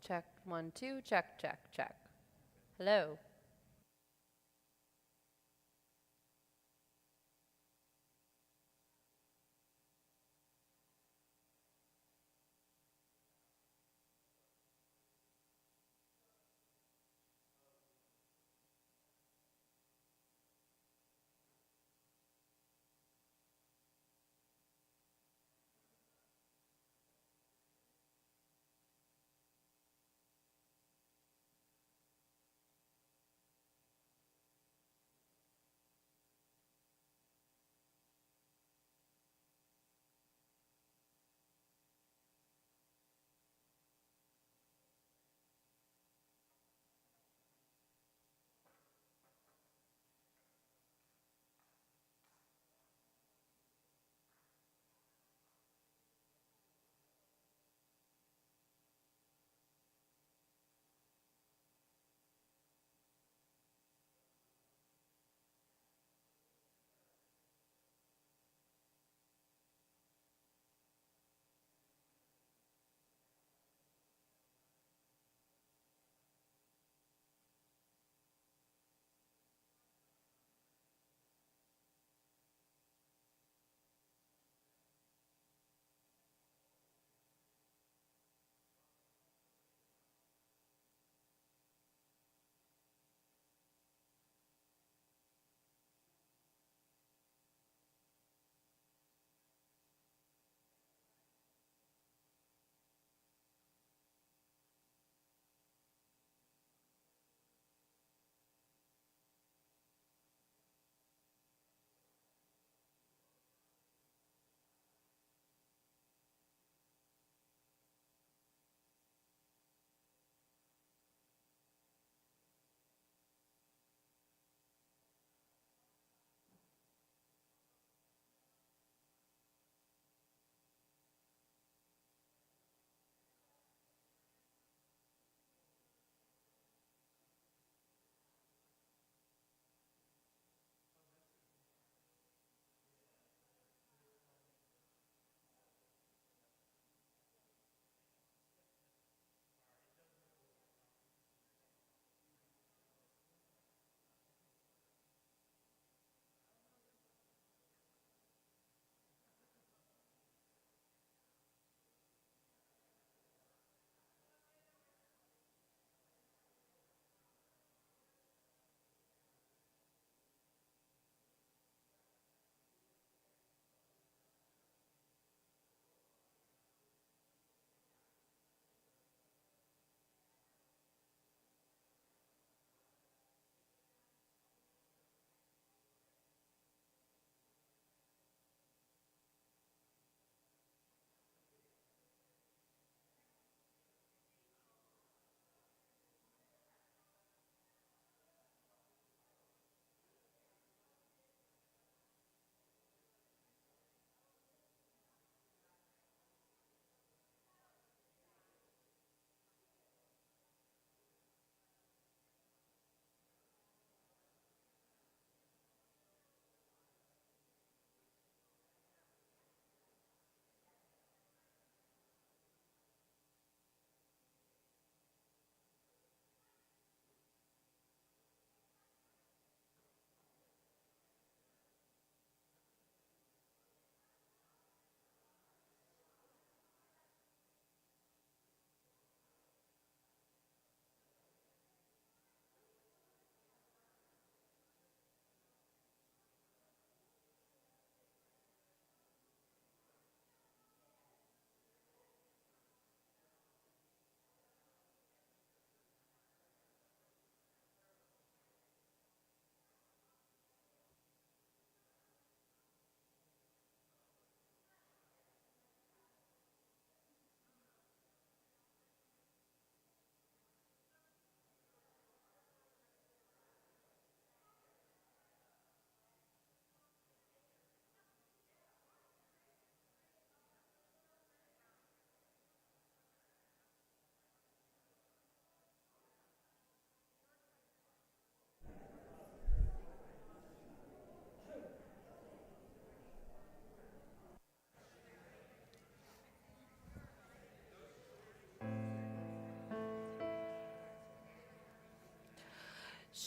Check, 1, 2, check, check, check. Hello.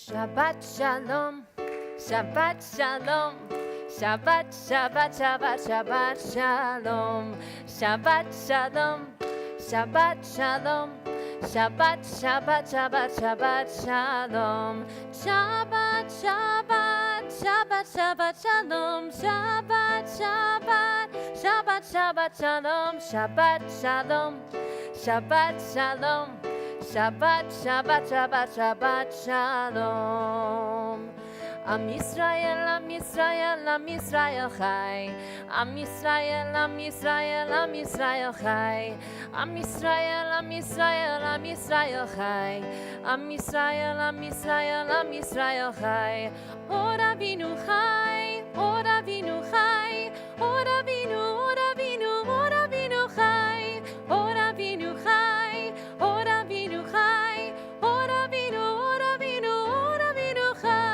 Shabbat Shalom, Shabbat Shalom, Shabbat, Shabbat, Shabbat, Shabbat Shalom, Shabbat Shalom, Shabbat Shalom, Shabbat, Shabbat, Shabbat, Shabbat Shalom, Shabbat, Shabbat, Shabbat, Shabbat Shalom, Shabbat, Shabbat, Shabbat, Shabbat Shalom, Shabbat Shalom, Shabbat Shalom, Shabbat, Shabbat, Shabbat, Shabbat Shalom. Am Yisrael, Am Yisrael, Am Yisrael Chai. Am Yisrael, Am Yisrael, Am Yisrael Chai. Am Yisrael, Am Yisrael, Am Yisrael Chai. Am Yisrael, Am Yisrael, Am Yisrael Chai. Or Avinu Chai, Or Avinu Chai, Or Avinu, Or Avinu, Or Avinu Chai, Or Avinu Chai, Or Avinu Chai, Or Avinu, Or Avinu, Or Avinu Chai.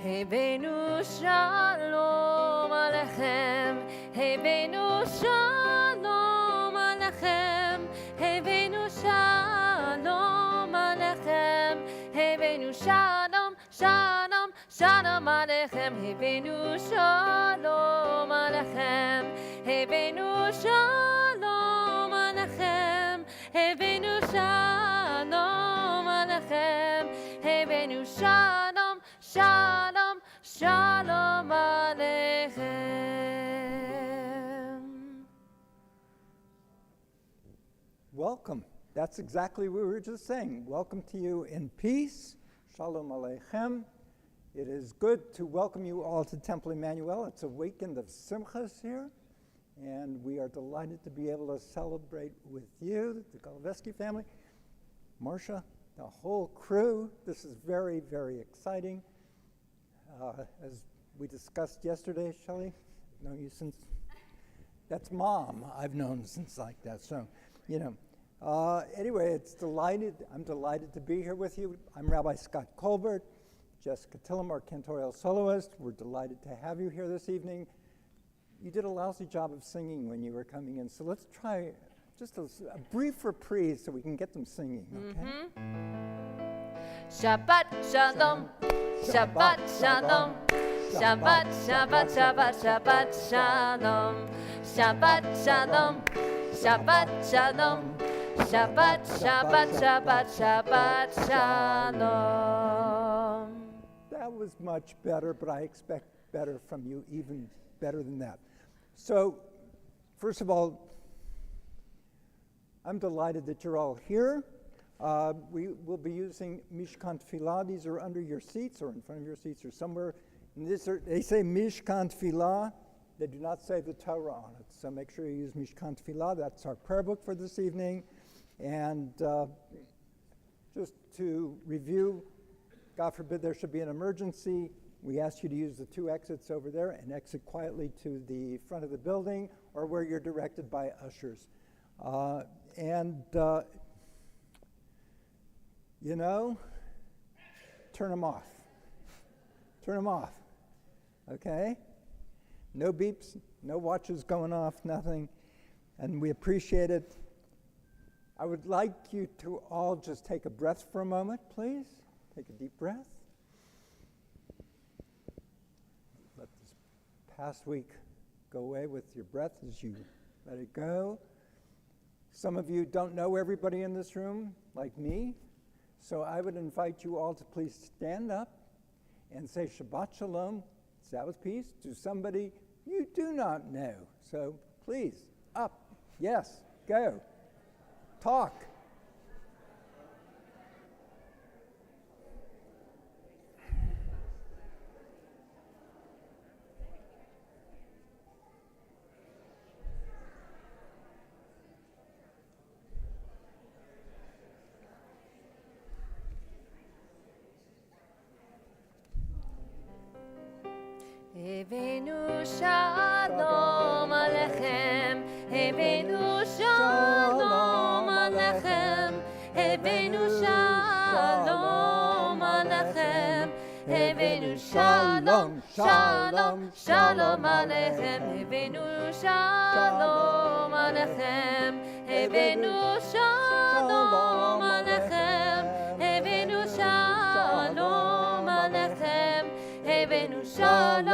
Hebenu Shalom Alechem, Hebenu Shalom Alechem, Hebenu Shalom Alechem, Hebenu Shalom, Shalom, Shalom Alechem, Hebenu Shalom Alechem, Hebenu Shalom Alechem, Hebenu Shalom Alechem, Hebenu Shalom, Shalom, Shalom Alechem. Welcome. That's exactly what we were just saying. Welcome to you in peace. Shalom Aleichem. It is good to welcome you all to Temple Emanu-El. It's a weekend of simchas here, and we are delighted to be able to celebrate with you, the Goloveski family, Marcia, the whole crew. This is very, very exciting. As we discussed yesterday, Shelley, I've known you since, that's Mom, I've known since like that, so, you know. Anyway, I'm delighted to be here with you. I'm Rabbi Scott Colbert, Jessica Tillum, our cantorial soloist. We're delighted to have you here this evening. You did a lousy job of singing when you were coming in, so let's try just a brief reprise so we can get them singing, okay? Shabbat Shalom, Shabbat Shalom, Shabbat, Shabbat, Shabbat, Shabbat Shalom, Shabbat Shalom, Shabbat Shalom, Shabbat, Shabbat, Shabbat, Shabbat Shalom. That was much better, but I expect better from you, even better than that. So, first of all, I'm delighted that you're all here. We will be using Mishkan Tefillah. These are under your seats or in front of your seats or somewhere. And they say Mishkan Tefillah. They do not say the Torah on it. So make sure you use Mishkan Tefillah. That's our prayer book for this evening. And just to review, God forbid there should be an emergency, we ask you to use the two exits over there and exit quietly to the front of the building or where you're directed by ushers. You know, turn them off. Turn them off, okay? No beeps, no watches going off, nothing, and we appreciate it. I would like you to all just take a breath for a moment, please. Take a deep breath. Let this past week go away with your breath as you let it go. Some of you don't know everybody in this room, like me, so I would invite you all to please stand up and say Shabbat Shalom, Sabbath peace, to somebody you do not know. So please, up, yes, go, talk. Hebenu Shalom Alechem, Hebenu Shalom Alechem, Hebenu Shalom Alechem, Hebenu Shalom, Shalom, Shalom Alechem, Hebenu Shalom Alechem, Hebenu Shalom Alechem, Hebenu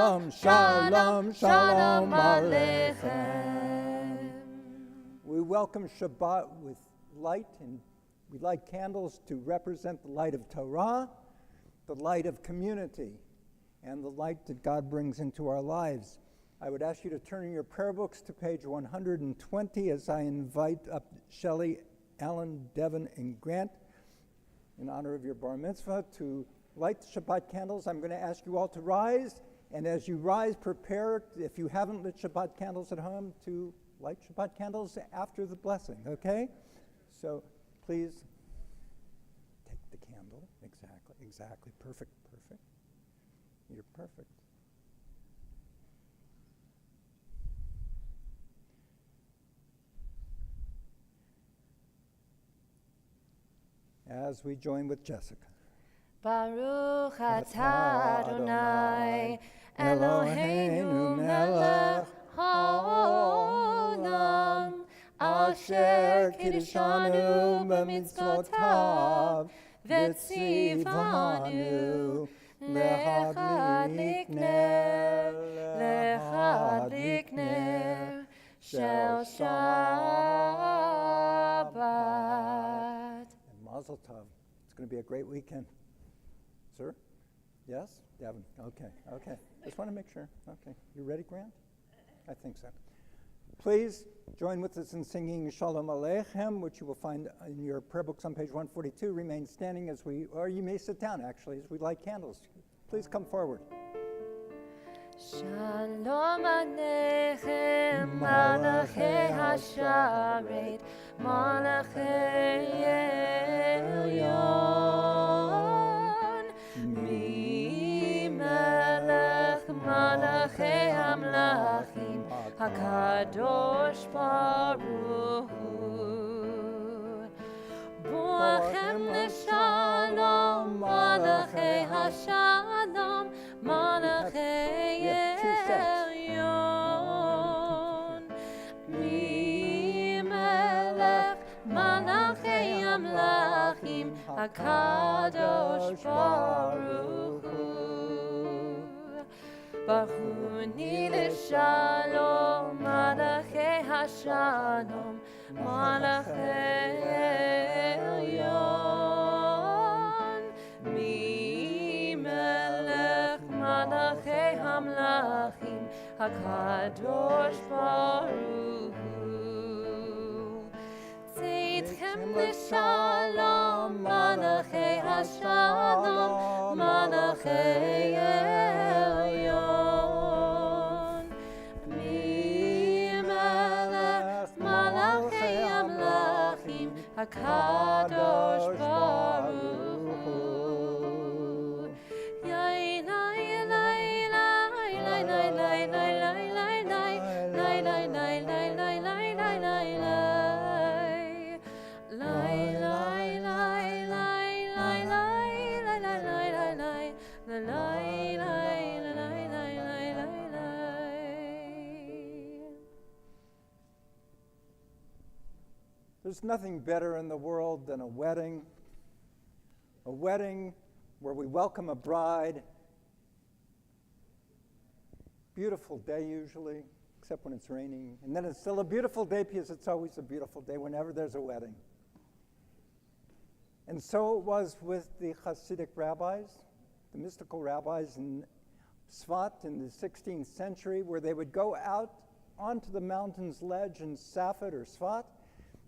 Shalom, shalom, shalom aleichem. We welcome Shabbat with light, and we light candles to represent the light of Torah, the light of community, and the light that God brings into our lives. I would ask you to turn in your prayer books to page 120 as I invite up Shelley, Alan, Devin, and Grant in honor of your bar mitzvah to light the Shabbat candles. I'm going to ask you all to rise, and as you rise, prepare, if you haven't lit Shabbat candles at home, to light Shabbat candles after the blessing, okay? So please take the candle. Exactly. Perfect. You're perfect. As we join with Jessica. Baruch atah Adonai Eloheinu melech haolam asher kiddushanu b'mitzvotav v'tzivanu lechad likner shel Shabbat. And Mazel Tov. It's going to be a great weekend. Sir? Yes? Devin? Okay. Just want to make sure. Okay. You ready, Grant? I think so. Please join with us in singing Shalom Aleichem, which you will find in your prayer books on page 142. Remain standing or you may sit down, actually, as we light candles. Please come forward. Shalom Aleichem, Malachei Hasharet, Malachei Elyon, Melech Malachei Hamlachim, HaKadosh Baruch Hu. Boachem L'Shalom, Malachei Hashalom, Malachei Elyon, Melech Malachei Hamlachim, HaKadosh Baruch Hu. Bachuni L'Shalom, Malachei Hashalom, Malachei Elyon, Melech Malachei Hamlachim, HaKadosh Baruch Hu. Tzidchem L'Shalom, Malachei Hashalom, Malachei Elyon, Melech Malachei Hamlachim, HaKadosh Baruch Hu. There's nothing better in the world than a wedding where we welcome a bride. Beautiful day usually, except when it's raining. And then it's still a beautiful day because it's always a beautiful day whenever there's a wedding. And so it was with the Hasidic rabbis, the mystical rabbis in Tzfat in the 16th century, where they would go out onto the mountain's ledge in Safed or Tzfat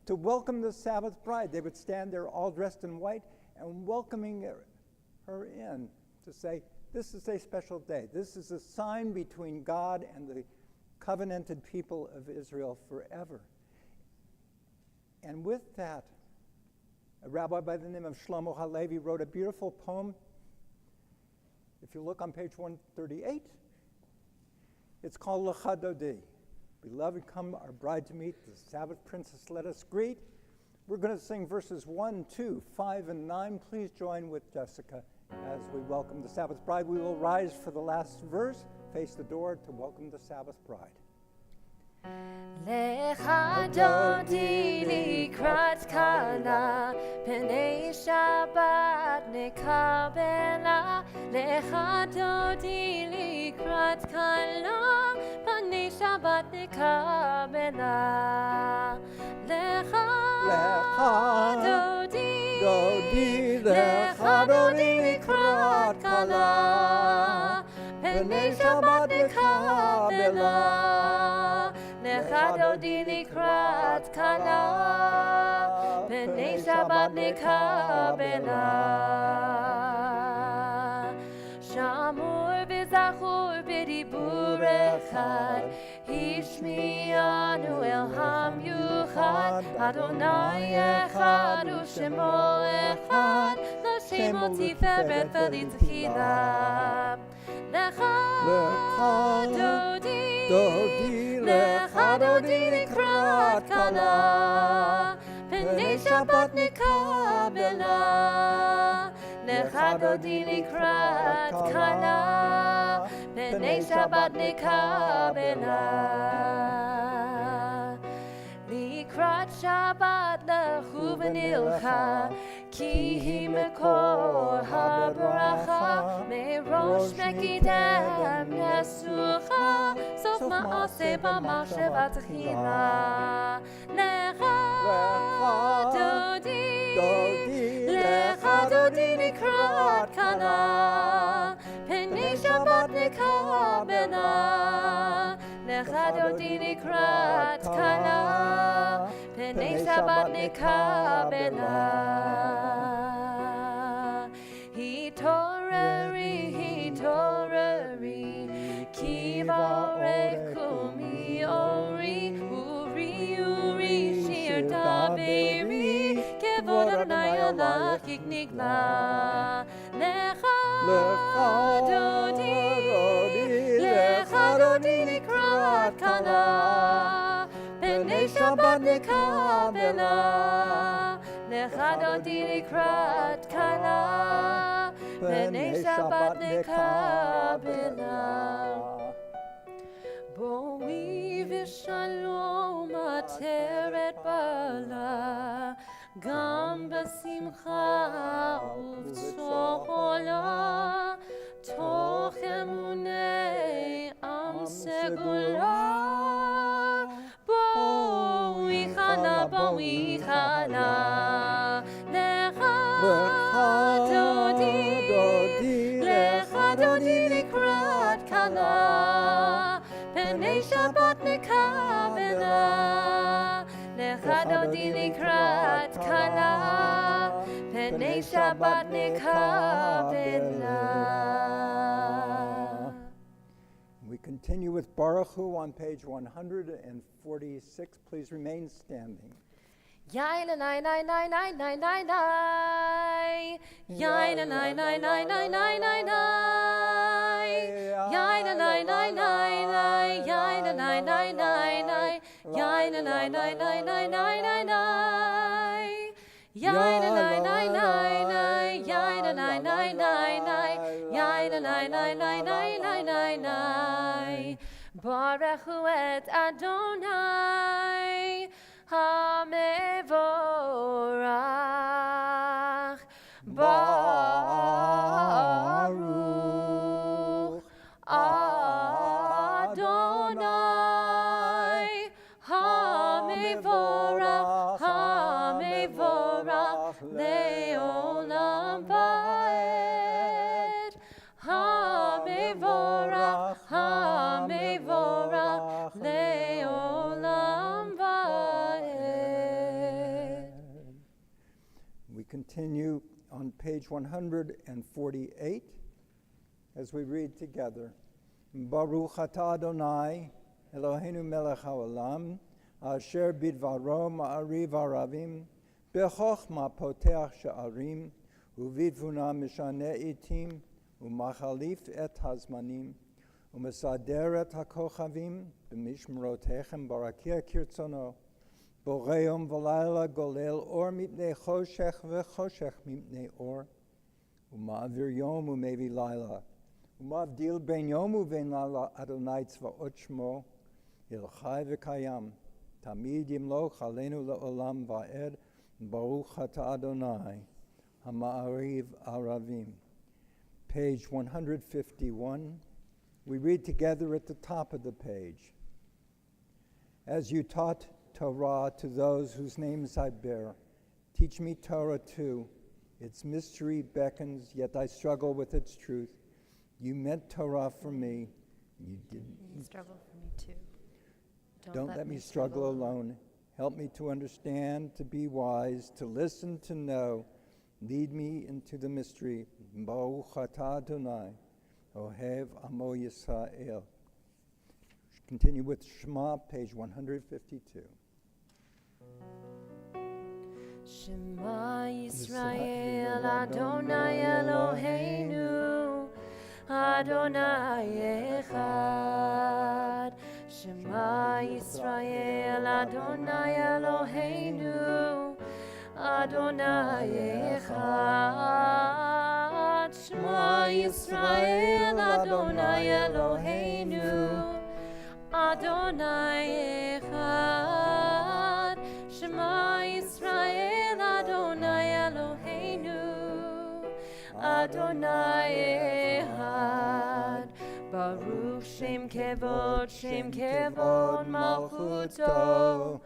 to welcome the Sabbath bride. They would stand there all dressed in white and welcoming her in to say, this is a special day. This is a sign between God and the covenanted people of Israel forever. And with that, a rabbi by the name of Shlomo Halevi wrote a beautiful poem. If you look on page 138, it's called Lecha Dodi. Beloved, come our bride to meet, the Sabbath princess let us greet. We're going to sing verses 1, 2, 5, and 9. Please join with Jessica as we welcome the Sabbath bride. We will rise for the last verse, face the door to welcome the Sabbath bride. Lecha dodi likrat kala, pnei Shabbat nekabela. Lecha dodi likrat kala, Panei Shabbat nekabela. Lecha dodi, Lecha dodi likrat kala, Panei Shabbat nekabela. Lecha dodi likrat kala, Panei Shabbat nekabela. Shamur v'zachur b'dibur echad, Emanu-El ham yuchad, Adonai echad u'shemo echad, L'shemo tiferet v'litzchila. Lecha dodi, Lecha dodi likrat kala, Panei Shabbat nekabela. Lecha dodi likrat kala, Panei Shabbat nekabela. Likrat Shabbat lechu v'nilcha, Ki hi mekor habracha, Merosh mekidem yesucha, Sof ma'aseh b'machsheva tchila. Lecha dodi, Lecha dodi likrat kala, Panei Shabbat nekabela. Lecha dodi likrat kala, Panei Shabbat nekabela. Hitoreri, Ki varechu mi'ori, Uri, shir daveri, Kevod Adonai alach yignigla. Lecha dodi, Lecha dodi likrat kala, Panei Shabbat nekabela. Lecha dodi likrat kala, Panei Shabbat nekabela. Boi v'shalom ateret bala, Gam b'simcha uv'tzola, Toch emunei am segula. Boi chala, Lecha dodi, Lecha dodi likrat kala, Panei Shabbat nekabela. Lecha dodi likrat kala, Panei Shabbat nekabela. We continue with Baruch Hu on page 146. Please remain standing. Yai la nai nai nai nai nai nai nai. Yai la nai nai nai nai nai nai nai. Yai la nai nai nai nai. Yai la nai nai nai nai. Yai la nai nai nai nai nai nai nai. Yai la nai nai nai nai. Yai la nai nai nai nai. Yai la nai nai nai nai nai nai nai. Baruch Hu et Adonai HaMevorach. Baruch Adonai HaMevorach, HaMevorach le'olam va'ed. HaMevorach, HaMevorach le'olam va'ed. We continue on page 148 as we read together. Baruch atah Adonai Eloheinu melech haolam, asher bidvaro ma'ariv aravim, bechokma poteach sha'arim, uvidvuna mishane itim, umachalif et hazmanim, umesader et hakochavim, b'mishmerotechem barakia kirtzono, Boreyom v'layla golel or mipnei choshech v'choshech mipnei or, uma'avir yom u'mevi layla, uma'avdil ben yom u'ben layla Adonai tzvaot shmo, ilchai v'kayam, tamid yimloch aleinu le'olam va'ed, Baruch atah Adonai, hama'ariv aravim. Page 151, We read together at the top of the page. As you taught Torah to those whose names I bear, teach me Torah too. Its mystery beckons, yet I struggle with its truth. You meant Torah for me. You didn't. You struggle for me too. Don't let me struggle alone. Help me to understand, to be wise, to listen, to know. Lead me into the mystery. Baruch atah Adonai, Ohev Amo Yisrael. Continue with Shema, page 152. Shema Yisrael, Adonai Eloheinu, Adonai Echad. Shema Yisrael, Adonai Eloheinu, Adonai Echad. Shema Yisrael, Adonai Eloheinu, Adonai Echad. Shema Yisrael, Adonai Eloheinu, Adonai Echad. Baruch Shem Kevod Malchuto,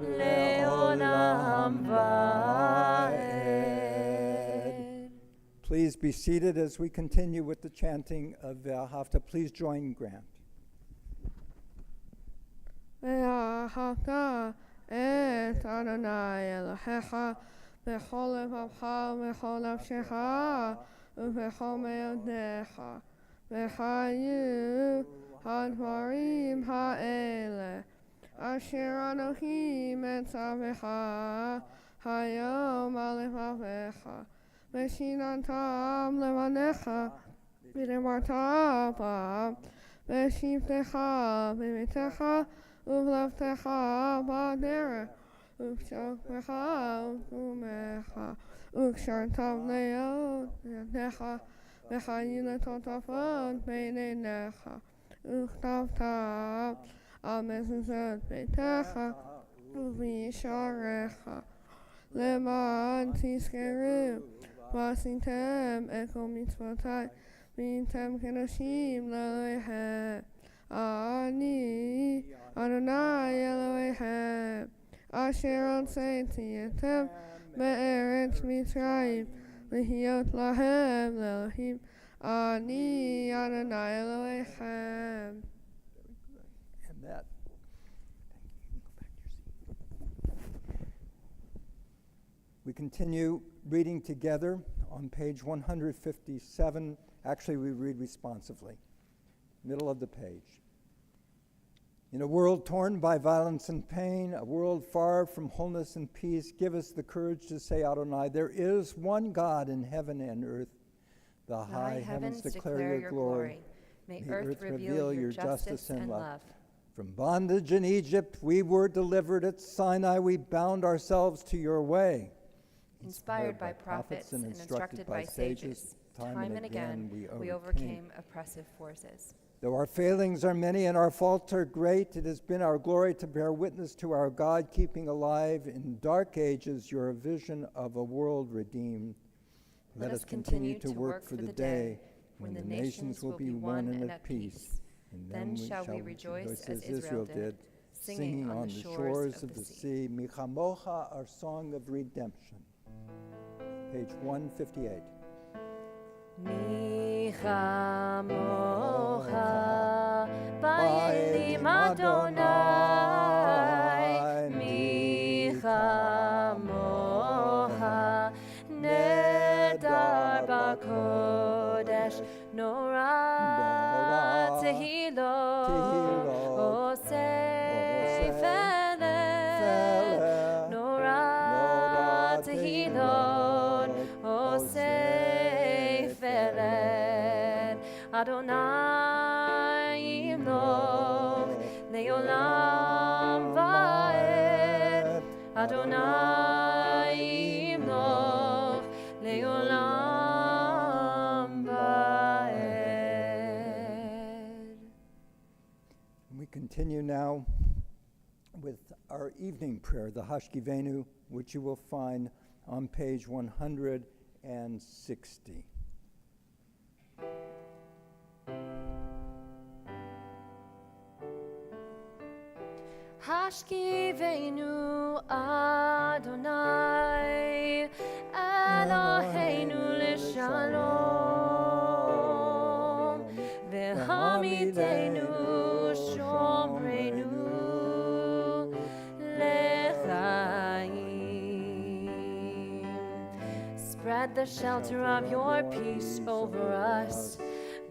Le'olam Va'ed. Please be seated as we continue with the chanting of Ve'ahavta. Please join Grant. Ve'ahavta et Adonai Elohecha b'chol levacha v'chol nafshecha u'b'chol me'odecha v'chayu hadvarim ha'ele asher Anochi metzavecha hayom alevavecha v'shinantam levanecha v'demarta v'shivtecha v'mitecha Uvlavtecha ba'derech, uvshokmecha uvumecha, ukshartav leot yadecha, v'chayin letotafot beinenecha, uchtavtav al mezuzot beitecha, uvisharecha, leman tizkeru, v'asitem eko mitzvotai, v'intem kedoshim le'elechem. Ani Adonai Elohim Asher Anseti Etem Be'eretz Mitzrayim L'hiot Lahem L'Elohim Ani Adonai Elohim. And that. We continue reading together on page 157. Actually, we read responsively. Middle of the page. In a world torn by violence and pain, a world far from wholeness and peace, give us the courage to say, Adonai, there is one God in heaven and earth. The high heavens declare your glory. May earth reveal your justice and love. From bondage in Egypt we were delivered. At Sinai we bound ourselves to your way. Inspired by prophets and instructed by sages, time and again we overcame oppressive forces. Though our failings are many and our faults are great, it has been our glory to bear witness to our God, keeping alive in dark ages your vision of a world redeemed. Let us continue to work for the day when the nations will be one and at peace. And then shall we rejoice as Israel did, singing on the shores of the sea. Michamocha, our song of redemption. Page 158. Michamocha, Ba'elim Adonai, Michamocha, Nedar B'Kodesh, Norah Tehilot, Osei Feleh, Norah Tehilot, Osei Feleh, Adonai Imloch, Leolam Va'ed, Adonai Imloch, Leolam Va'ed. We continue now with our evening prayer, the Hashkivenu, which you will find on page 160. Hashkivenu Adonai Eloheinu l'shalom V'hamidenu shomreinu l'chaim. Spread the shelter of your peace over us.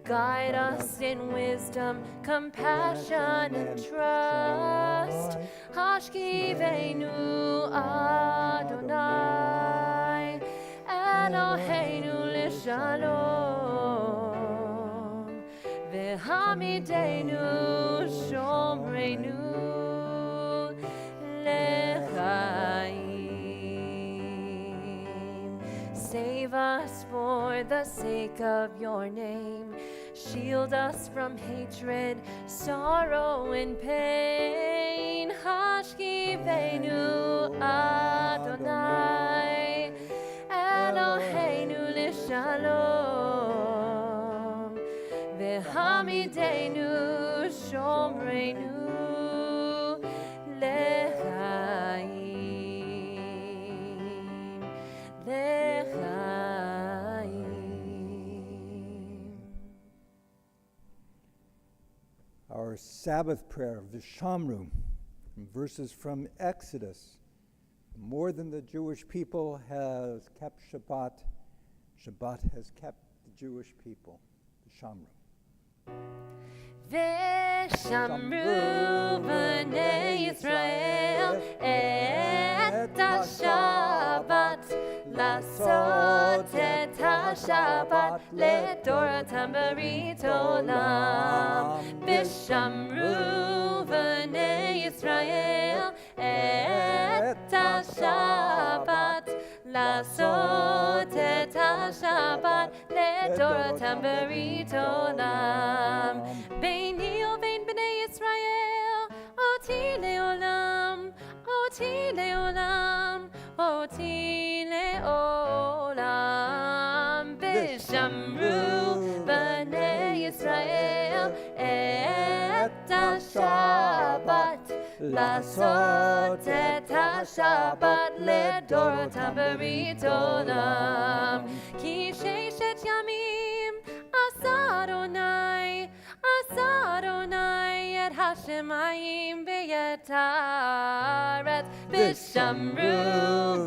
Guide us in wisdom, compassion, and trust. Hashkivenu Adonai Eloheinu l'shalom V'hamidenu shomreinu l'chaim. Save us for the sake of your name. Shield us from hatred, sorrow, and pain. Hashkivenu Adonai Eloheinu l'shalom V'hamidenu shomreinu l'chaim. Our Sabbath prayer, Vishamru, verses from Exodus. More than the Jewish people has kept Shabbat, Shabbat has kept the Jewish people. Vishamru. Veshamru b'nei Yisrael et ha-Shabbat Lasot et ha-Shabbat ledoratam berit olam. Veshamru b'nei Yisrael et ha-Shabbat Lasot et ha-Shabbat ledoratam berit olam. Beini ubein b'nei Yisrael oti leolam, oti leolam, oti leolam. Vishamru b'nei Yisrael et ha-Shabbat Lasot et ha-Shabbat ledoratam berit olam. Ki sheishet yamim asa Adonai et Hashemayim b'yetaret. Vishamru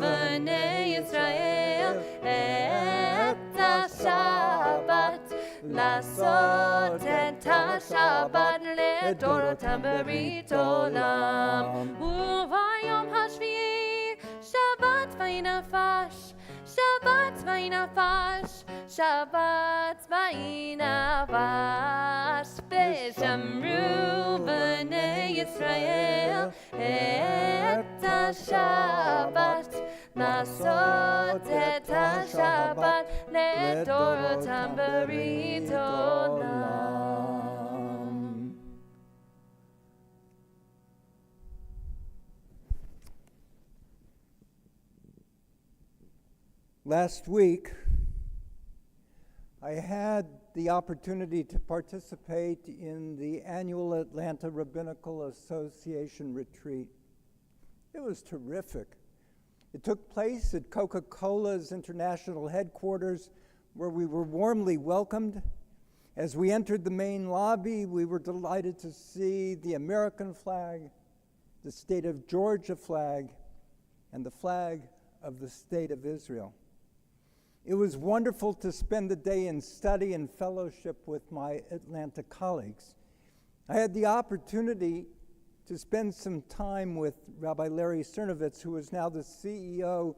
b'nei Yisrael et ha-Shabbat Lasot et ha-Shabbat ledoratam berit olam. Uvayom hashvi'i Shabbat v'inafash, Shabbat v'inafash, Shabbat v'inafash. Vishamru b'nei Yisrael et ha-Shabbat Lasot et ha-Shabbat ledoratam berit olam. Last week, I had the opportunity to participate in the annual Atlanta Rabbinical Association retreat. It was terrific. It took place at Coca-Cola's international headquarters, where we were warmly welcomed. As we entered the main lobby, we were delighted to see the American flag, the state of Georgia flag, and the flag of the state of Israel. It was wonderful to spend the day in study and fellowship with my Atlanta colleagues. I had the opportunity to spend some time with Rabbi Larry Cernovitz, who is now the CEO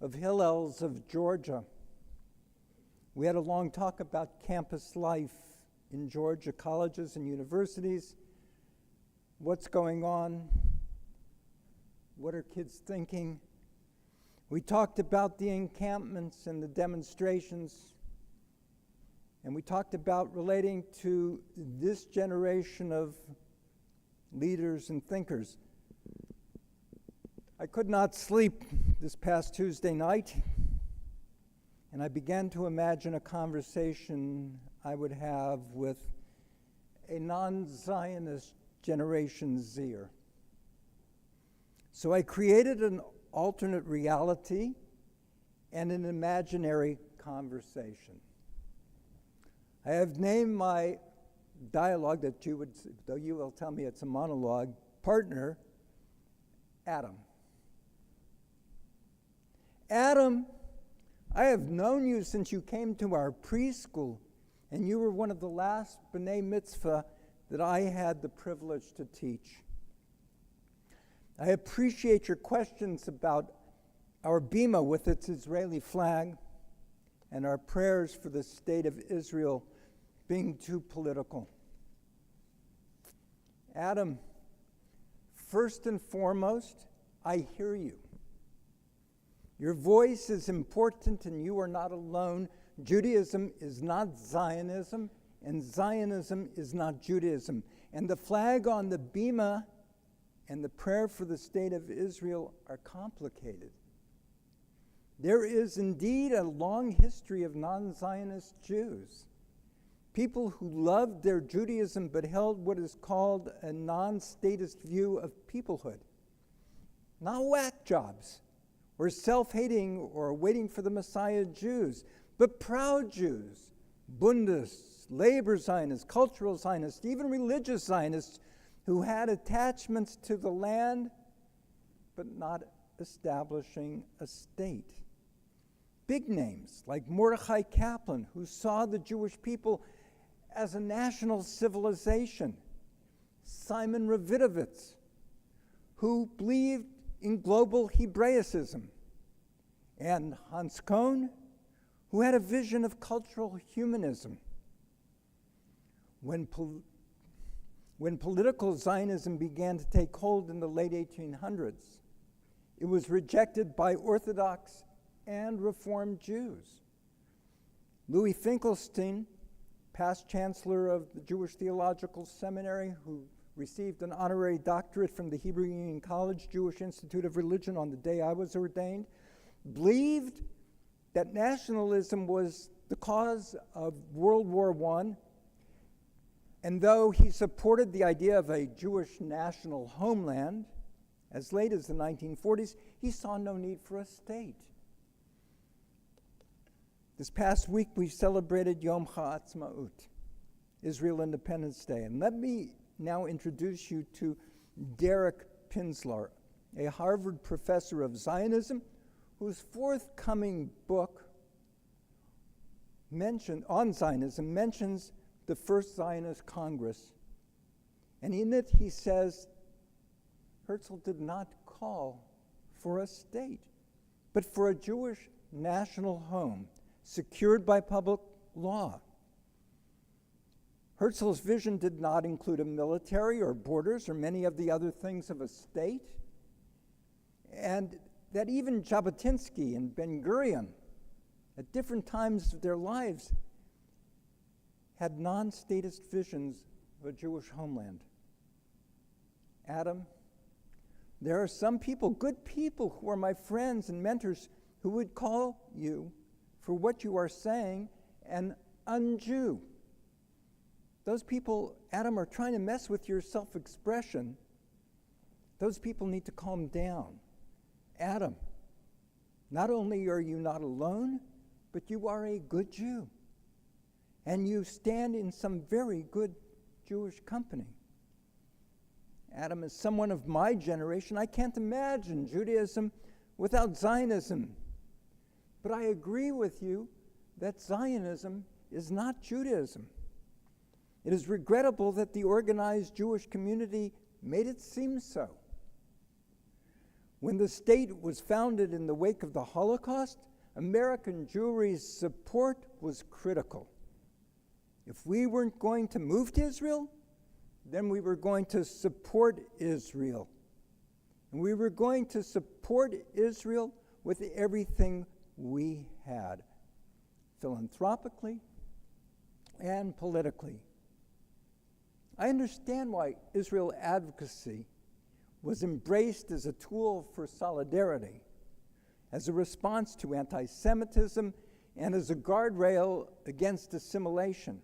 of Hillels of Georgia. We had a long talk about campus life in Georgia colleges and universities, what's going on, what are kids thinking. We talked about the encampments and the demonstrations, and we talked about relating to this generation of leaders and thinkers. I could not sleep this past Tuesday night, and I began to imagine a conversation I would have with a non-Zionist Generation Zer. So I created an alternate reality and an imaginary conversation. I have named my dialogue that you would, though you will tell me it's a monologue, partner, Adam. Adam, I have known you since you came to our preschool, and you were one of the last B'nai Mitzvah that I had the privilege to teach. I appreciate your questions about our bima with its Israeli flag and our prayers for the state of Israel being too political. Adam, first and foremost, I hear you. Your voice is important and you are not alone. Judaism is not Zionism, and Zionism is not Judaism. And the flag on the bima and the prayer for the state of Israel are complicated. There is indeed a long history of non-Zionist Jews, people who loved their Judaism but held what is called a non-statist view of peoplehood. Not whack jobs, or self-hating or waiting for the Messiah Jews, but proud Jews, Bundists, labor Zionists, cultural Zionists, even religious Zionists who had attachments to the land but not establishing a state. Big names like Mordechai Kaplan, who saw the Jewish people as a national civilization. Simon Ravidovitz, who believed in global Hebraicism. And Hans Kohn, who had a vision of cultural humanism. When political Zionism began to take hold in the late 1800s, it was rejected by Orthodox and Reformed Jews. Louis Finkelstein, past chancellor of the Jewish Theological Seminary, who received an honorary doctorate from the Hebrew Union College Jewish Institute of Religion on the day I was ordained, believed that nationalism was the cause of World War I, and though he supported the idea of a Jewish national homeland, as late as the 1940s, he saw no need for a state. This past week, we celebrated Yom HaAtzmaut, Israel Independence Day. And let me now introduce you to Derek Pinslar, a Harvard professor of Zionism, whose forthcoming book on Zionism mentions the First Zionist Congress. And in it, he says, Herzl did not call for a state, but for a Jewish national home, secured by public law. Herzl's vision did not include a military or borders or many of the other things of a state, and that even Jabotinsky and Ben-Gurion, at different times of their lives, had non-statist visions of a Jewish homeland. Adam, there are some people, good people, who are my friends and mentors, who would call you, for what you are saying, an un-Jew. Those people, Adam, are trying to mess with your self-expression. Those people need to calm down. Adam, not only are you not alone, but you are a good Jew. And you stand in some very good Jewish company. Adam, as someone of my generation, I can't imagine Judaism without Zionism. But I agree with you that Zionism is not Judaism. It is regrettable that the organized Jewish community made it seem so. When the state was founded in the wake of the Holocaust, American Jewry's support was critical. If we weren't going to move to Israel, then we were going to support Israel. And we were going to support Israel with everything we had, philanthropically and politically. I understand why Israel advocacy was embraced as a tool for solidarity, as a response to anti-Semitism, and as a guardrail against assimilation.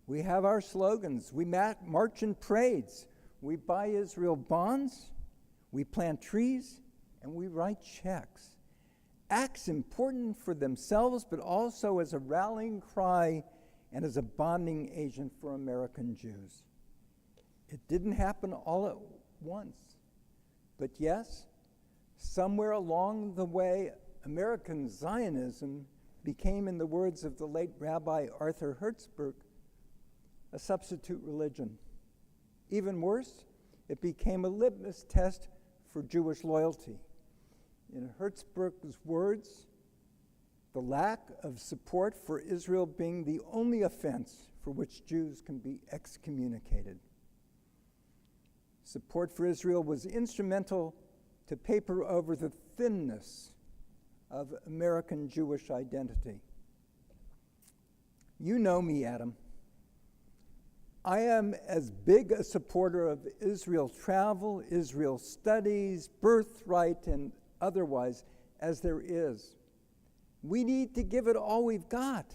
We have our slogans. We march in parades. We buy Israel bonds. We plant trees and we write checks. Acts important for themselves, but also as a rallying cry and as a bonding agent for American Jews. It didn't happen all at once. But yes, somewhere along the way, American Zionism became, in the words of the late Rabbi Arthur Hertzberg, a substitute religion. Even worse, it became a litmus test for Jewish loyalty. In Hertzberg's words, the lack of support for Israel being the only offense for which Jews can be excommunicated. Support for Israel was instrumental to paper over the thinness of American Jewish identity. You know me, Adam. I am as big a supporter of Israel travel, Israel studies, birthright, and otherwise as there is. We need to give it all we've got.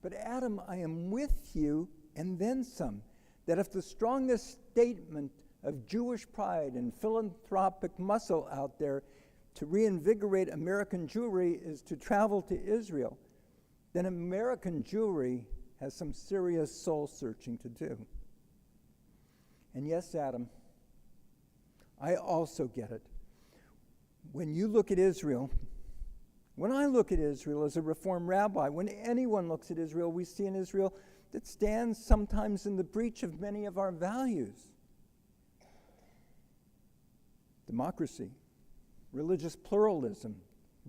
But Adam, I am with you, and then some, that if the strongest statement of Jewish pride and philanthropic muscle out there to reinvigorate American Jewry is to travel to Israel, then American Jewry has some serious soul searching to do. And yes, Adam, I also get it. When you look at Israel, when I look at Israel as a Reformed rabbi, when anyone looks at Israel, we see an Israel that stands sometimes in the breach of many of our values. Democracy, religious pluralism,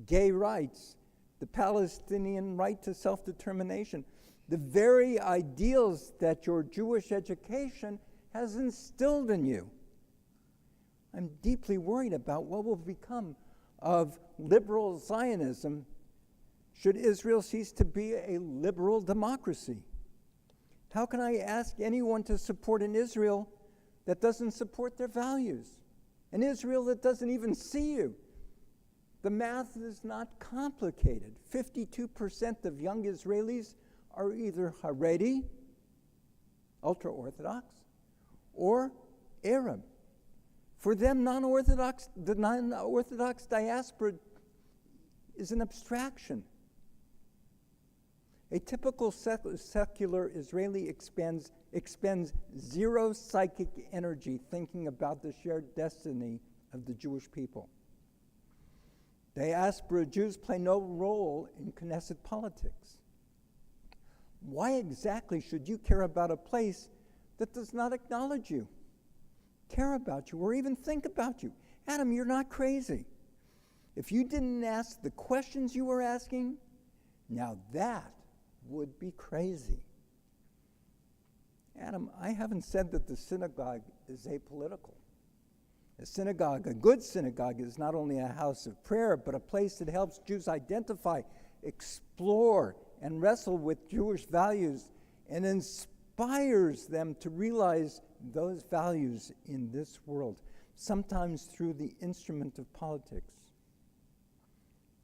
gay rights, the Palestinian right to self-determination, the very ideals that your Jewish education has instilled in you. I'm deeply worried about what will become of liberal Zionism should Israel cease to be a liberal democracy. How can I ask anyone to support an Israel that doesn't support their values? An Israel that doesn't even see you? The math is not complicated. 52% of young Israelis are either Haredi, ultra-Orthodox, or Arab. For them, the non-Orthodox diaspora is an abstraction. A typical secular Israeli expends zero psychic energy thinking about the shared destiny of the Jewish people. Diaspora Jews play no role in Knesset politics. Why exactly should you care about a place that does not acknowledge you, care about you, or even think about you? Adam, you're not crazy. If you didn't ask the questions you were asking, now that would be crazy. Adam, I haven't said that the synagogue is apolitical. A synagogue, a good synagogue, is not only a house of prayer, but a place that helps Jews identify, explore, and wrestle with Jewish values and inspires them to realize those values in this world, sometimes through the instrument of politics.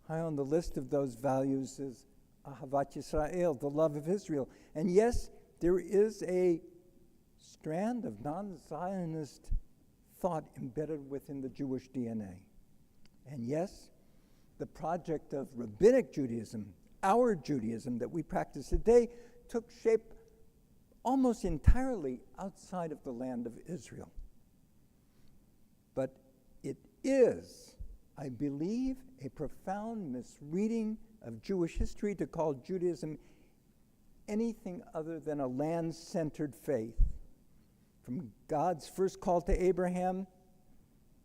High on the list of those values is Ahavat Yisrael, the love of Israel. And yes, there is a strand of non-Zionist thought embedded within the Jewish DNA. And yes, the project of rabbinic Judaism, our Judaism that we practice today, took shape almost entirely outside of the land of Israel. But it is, I believe, a profound misreading of Jewish history to call Judaism anything other than a land-centered faith. From God's first call to Abraham,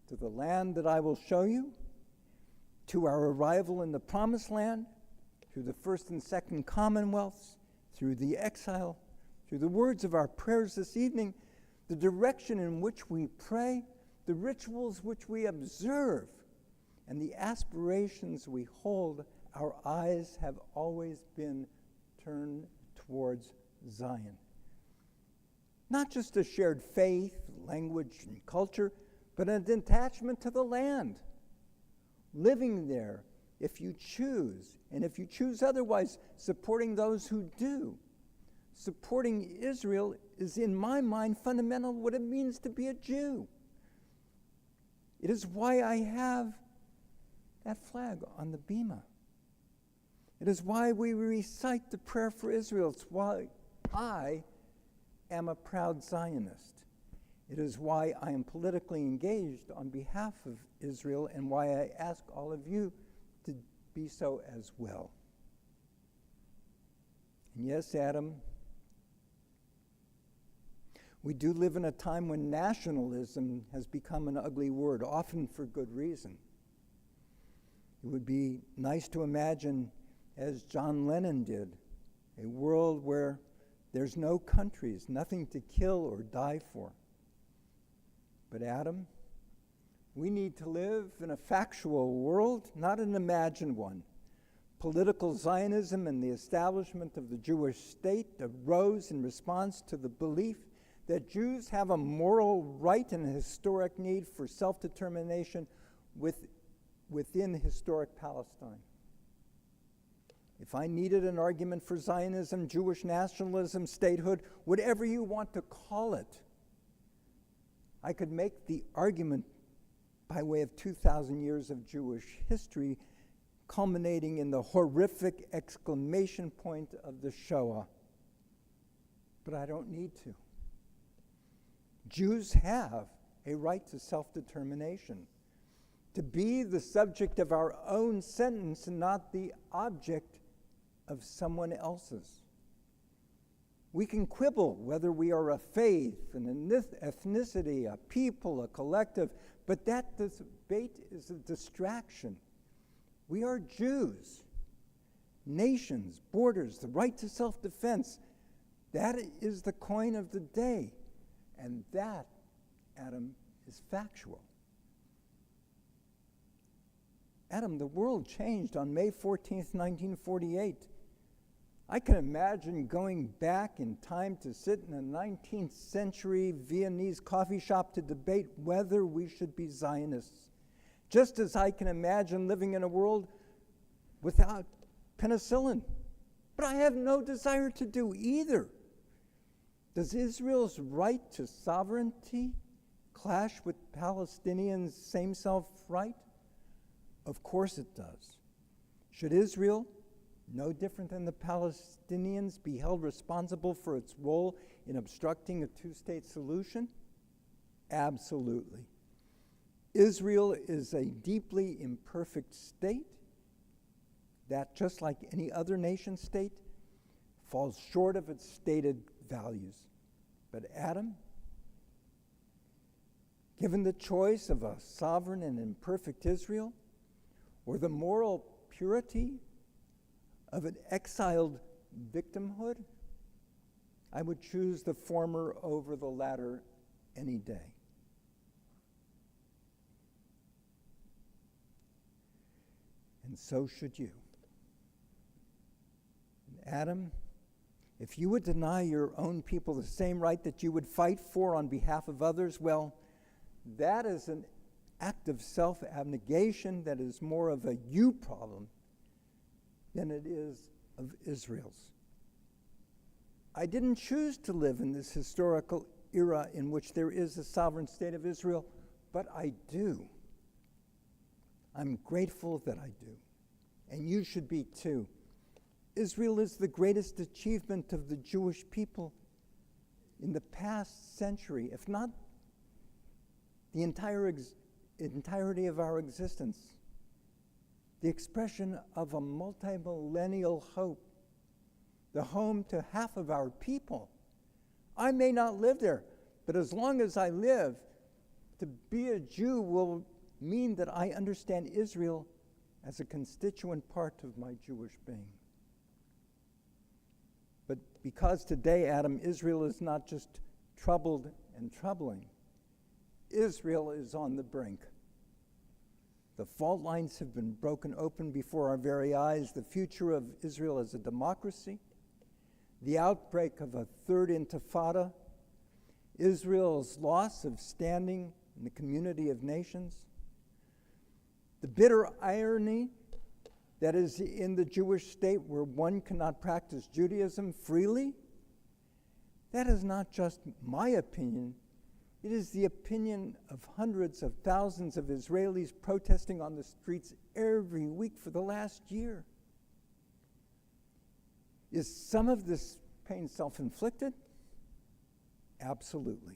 to the land that I will show you, to our arrival in the Promised Land, through the first and second commonwealths, through the exile, through the words of our prayers this evening, the direction in which we pray, the rituals which we observe, and the aspirations we hold, our eyes have always been turned towards Zion. Not just a shared faith, language, and culture, but an attachment to the land. Living there, if you choose, and if you choose otherwise, supporting those who do. Supporting Israel is, in my mind, fundamental what it means to be a Jew. It is why I have that flag on the bima. It is why we recite the prayer for Israel. It's why I am a proud Zionist. It is why I am politically engaged on behalf of Israel and why I ask all of you to be so as well. And yes, Adam, we do live in a time when nationalism has become an ugly word, often for good reason. It would be nice to imagine, as John Lennon did, a world where there's no countries, nothing to kill or die for. But Adam, we need to live in a factual world, not an imagined one. Political Zionism and the establishment of the Jewish state arose in response to the belief that Jews have a moral right and a historic need for self-determination within historic Palestine. If I needed an argument for Zionism, Jewish nationalism, statehood, whatever you want to call it, I could make the argument by way of 2,000 years of Jewish history, culminating in the horrific exclamation point of the Shoah. But I don't need to. Jews have a right to self-determination, to be the subject of our own sentence and not the object of someone else's. We can quibble whether we are a faith, an ethnicity, a people, a collective, but that debate is a distraction. We are Jews, nations, borders, the right to self-defense. That is the coin of the day. And that, Adam, is factual. Adam, the world changed on May 14th, 1948. I can imagine going back in time to sit in a 19th century Viennese coffee shop to debate whether we should be Zionists. Just as I can imagine living in a world without penicillin. But I have no desire to do either. Does Israel's right to sovereignty clash with Palestinians' same self-right? Of course it does. Should Israel, no different than the Palestinians, be held responsible for its role in obstructing a two-state solution? Absolutely. Israel is a deeply imperfect state that, just like any other nation state, falls short of its stated values. But Adam, given the choice of a sovereign and imperfect Israel, or the moral purity of an exiled victimhood, I would choose the former over the latter any day. And so should you. And Adam, if you would deny your own people the same right that you would fight for on behalf of others, well, that is an act of self-abnegation that is more of a you problem than it is of Israel's. I didn't choose to live in this historical era in which there is a sovereign state of Israel, but I do. I'm grateful that I do, and you should be too. Israel is the greatest achievement of the Jewish people in the past century, if not the entirety of our existence. The expression of a multi-millennial hope, the home to half of our people. I may not live there, but as long as I live, to be a Jew will mean that I understand Israel as a constituent part of my Jewish being. But because today, Adam, Israel is not just troubled and troubling, Israel is on the brink. The fault lines have been broken open before our very eyes. The future of Israel as a democracy, the outbreak of a third intifada, Israel's loss of standing in the community of nations, the bitter irony that is in the Jewish state where one cannot practice Judaism freely. That is not just my opinion, It is the opinion of hundreds of thousands of Israelis protesting on the streets every week for the last year. Is some of this pain self-inflicted? Absolutely.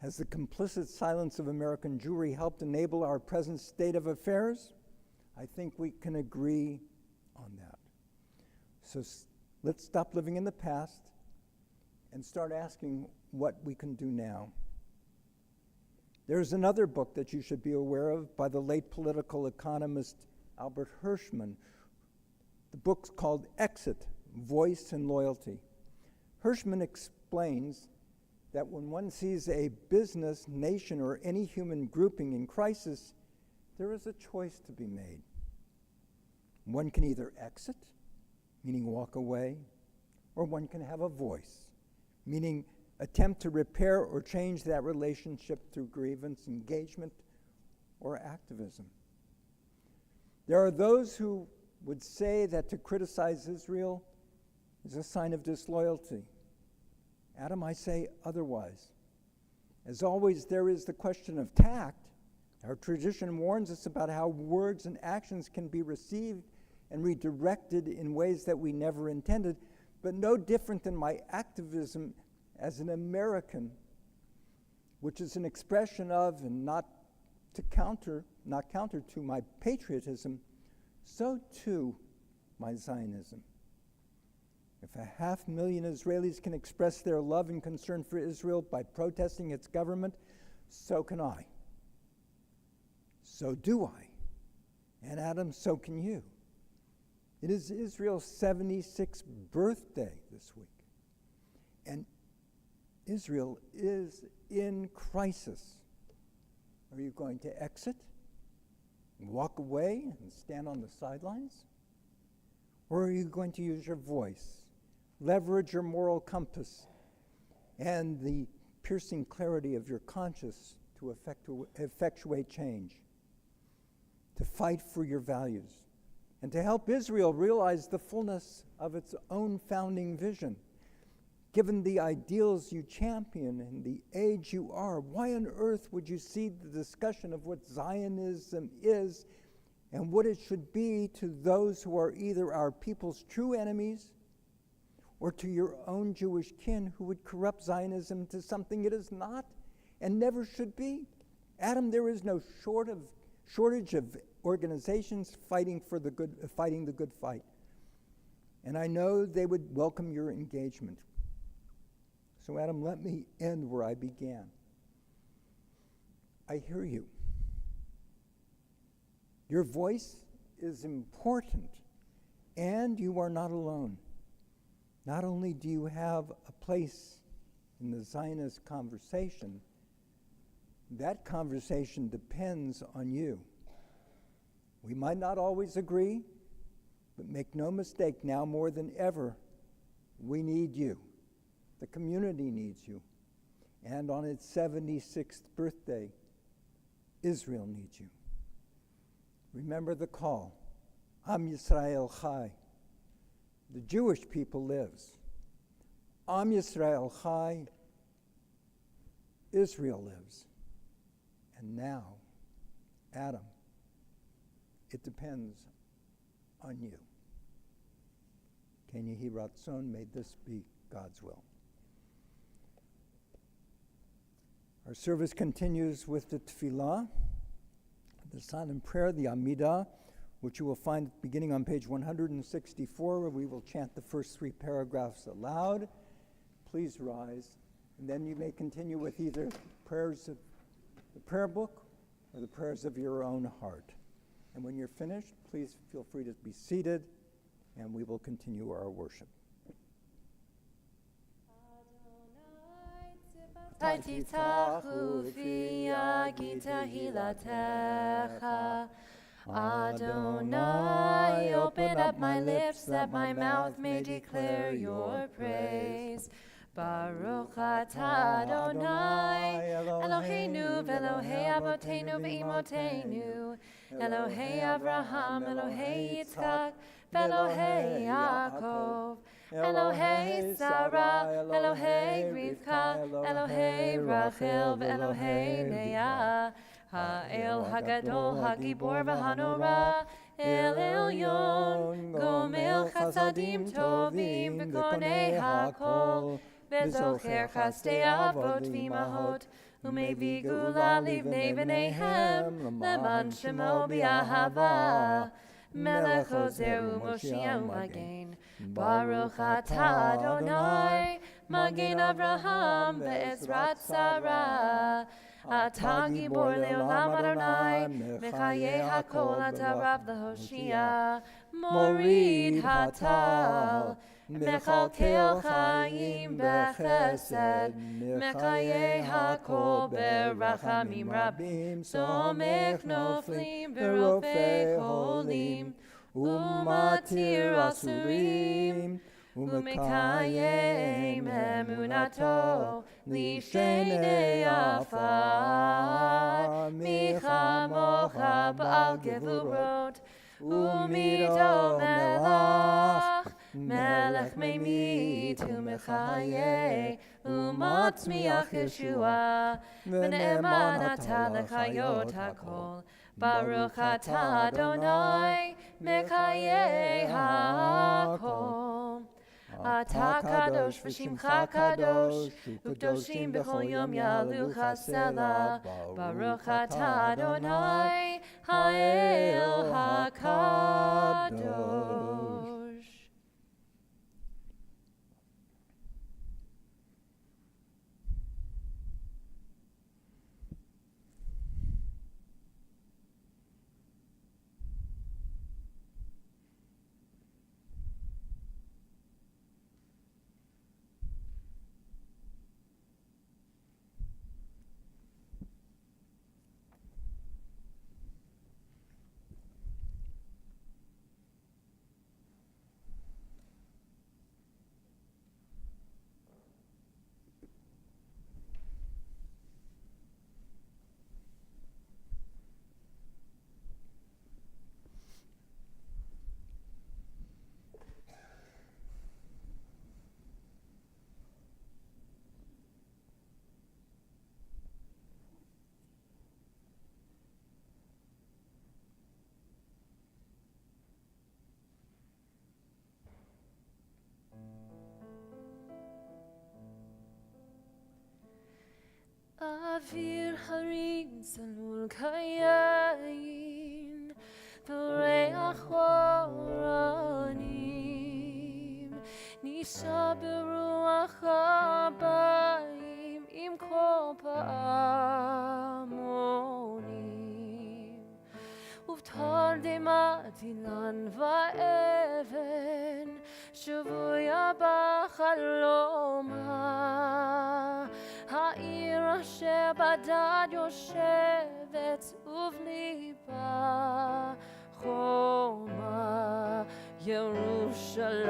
Has the complicit silence of American Jewry helped enable our present state of affairs? I think we can agree on that. So let's stop living in the past and start asking what we can do now. There's another book that you should be aware of by the late political economist Albert Hirschman. The book's called Exit, Voice and Loyalty. Hirschman explains that when one sees a business, nation, or any human grouping in crisis, there is a choice to be made. One can either exit, meaning walk away, or one can have a voice, meaning attempt to repair or change that relationship through grievance, engagement, or activism. There are those who would say that to criticize Israel is a sign of disloyalty. Adam, I say otherwise. As always, there is the question of tact. Our tradition warns us about how words and actions can be received and redirected in ways that we never intended, but no different than my activism as an American, which is an expression of and not counter to my patriotism, so too my Zionism. If 500,000 Israelis can express their love and concern for Israel by protesting its government, so can I. So do I. And Adam, so can you. It is Israel's 76th birthday this week. And Israel is in crisis. Are you going to exit, walk away, and stand on the sidelines? Or are you going to use your voice, leverage your moral compass, and the piercing clarity of your conscience to effectuate change, to fight for your values, and to help Israel realize the fullness of its own founding vision? Given the ideals you champion and the age you are, why on earth would you cede the discussion of what Zionism is and what it should be to those who are either our people's true enemies or to your own Jewish kin who would corrupt Zionism into something it is not and never should be? Adam, there is no shortage of organizations fighting the good fight. And I know they would welcome your engagement. So Adam, let me end where I began. I hear you. Your voice is important, and you are not alone. Not only do you have a place in the Zionist conversation, that conversation depends on you. We might not always agree, but make no mistake, now more than ever, we need you. The community needs you. And on its 76th birthday, Israel needs you. Remember the call, Am Yisrael Chai. The Jewish people lives. Am Yisrael Chai. Israel lives. And now, Adam, it depends on you. Ken Yehi Ratzon, may this be God's will. Our service continues with the tefillah, the silent prayer, the Amidah, which you will find beginning on page 164, where we will chant the first 3 paragraphs aloud. Please rise, and then you may continue with either prayers of the prayer book or the prayers of your own heart. And when you're finished, please feel free to be seated, and we will continue our worship. Adonai, open up my lips that my mouth may declare your praise. Baruch atah Adonai, Eloheinu v'Elohei Avoteinu v'Imotenu, Elohei Avraham, Elohei Yitzchak, v'Elohei Yaakov, Elohei Sarah, Elohei Rivka, Elohei Rachel, v'Elohei Leah, Ha'el Hagadol, Hagibor v'Hanora, El Elyon, Gomel Chasadim Tovim, v'Konei HaKol, v'Zocher Chasdei Avot v'Imahot, Umevi Gula Livnei V'neihem, Leman Shemo B'Ahava, Melech Ozer u'Moshiach u'Magen, Baruch atah Adonai, Magen Avraham v'Ezrat Sarah, Atah Gibor Le'olam Adonai, Mechayeh HaKol Atah Rav L'Hoshia, Morid Hatal, Mechalkel Chaim B'Chesed, Mechayeh HaKol B'Rachamim Rabim, Somech Noflim V'Rofei Cholim, Umatir Asurim, Umekayem Emunato, Lishenei Afar, Michamocha Ba'al Gevurot, Umido Melach, Melech Meimit, Umechaye, Umatzmiach Yeshua, V'ne'eman atah lechayot hakol, Baruch atah Adonai, Mechayeh hakol. Atah kadosh v'shimcha kadosh, u'kdoshim b'chol yom yalucha selah. Baruch atah Adonai, ha'el hakadosh. Avir harim zalul kayayin, v'reach oranim, nisha beruach habayim, im kol pa'amonim, uv'tardemat ilan va'even, shuvuya b'chaloma, העיר אשר בדד יושבת ובליבה חומה, ירושלים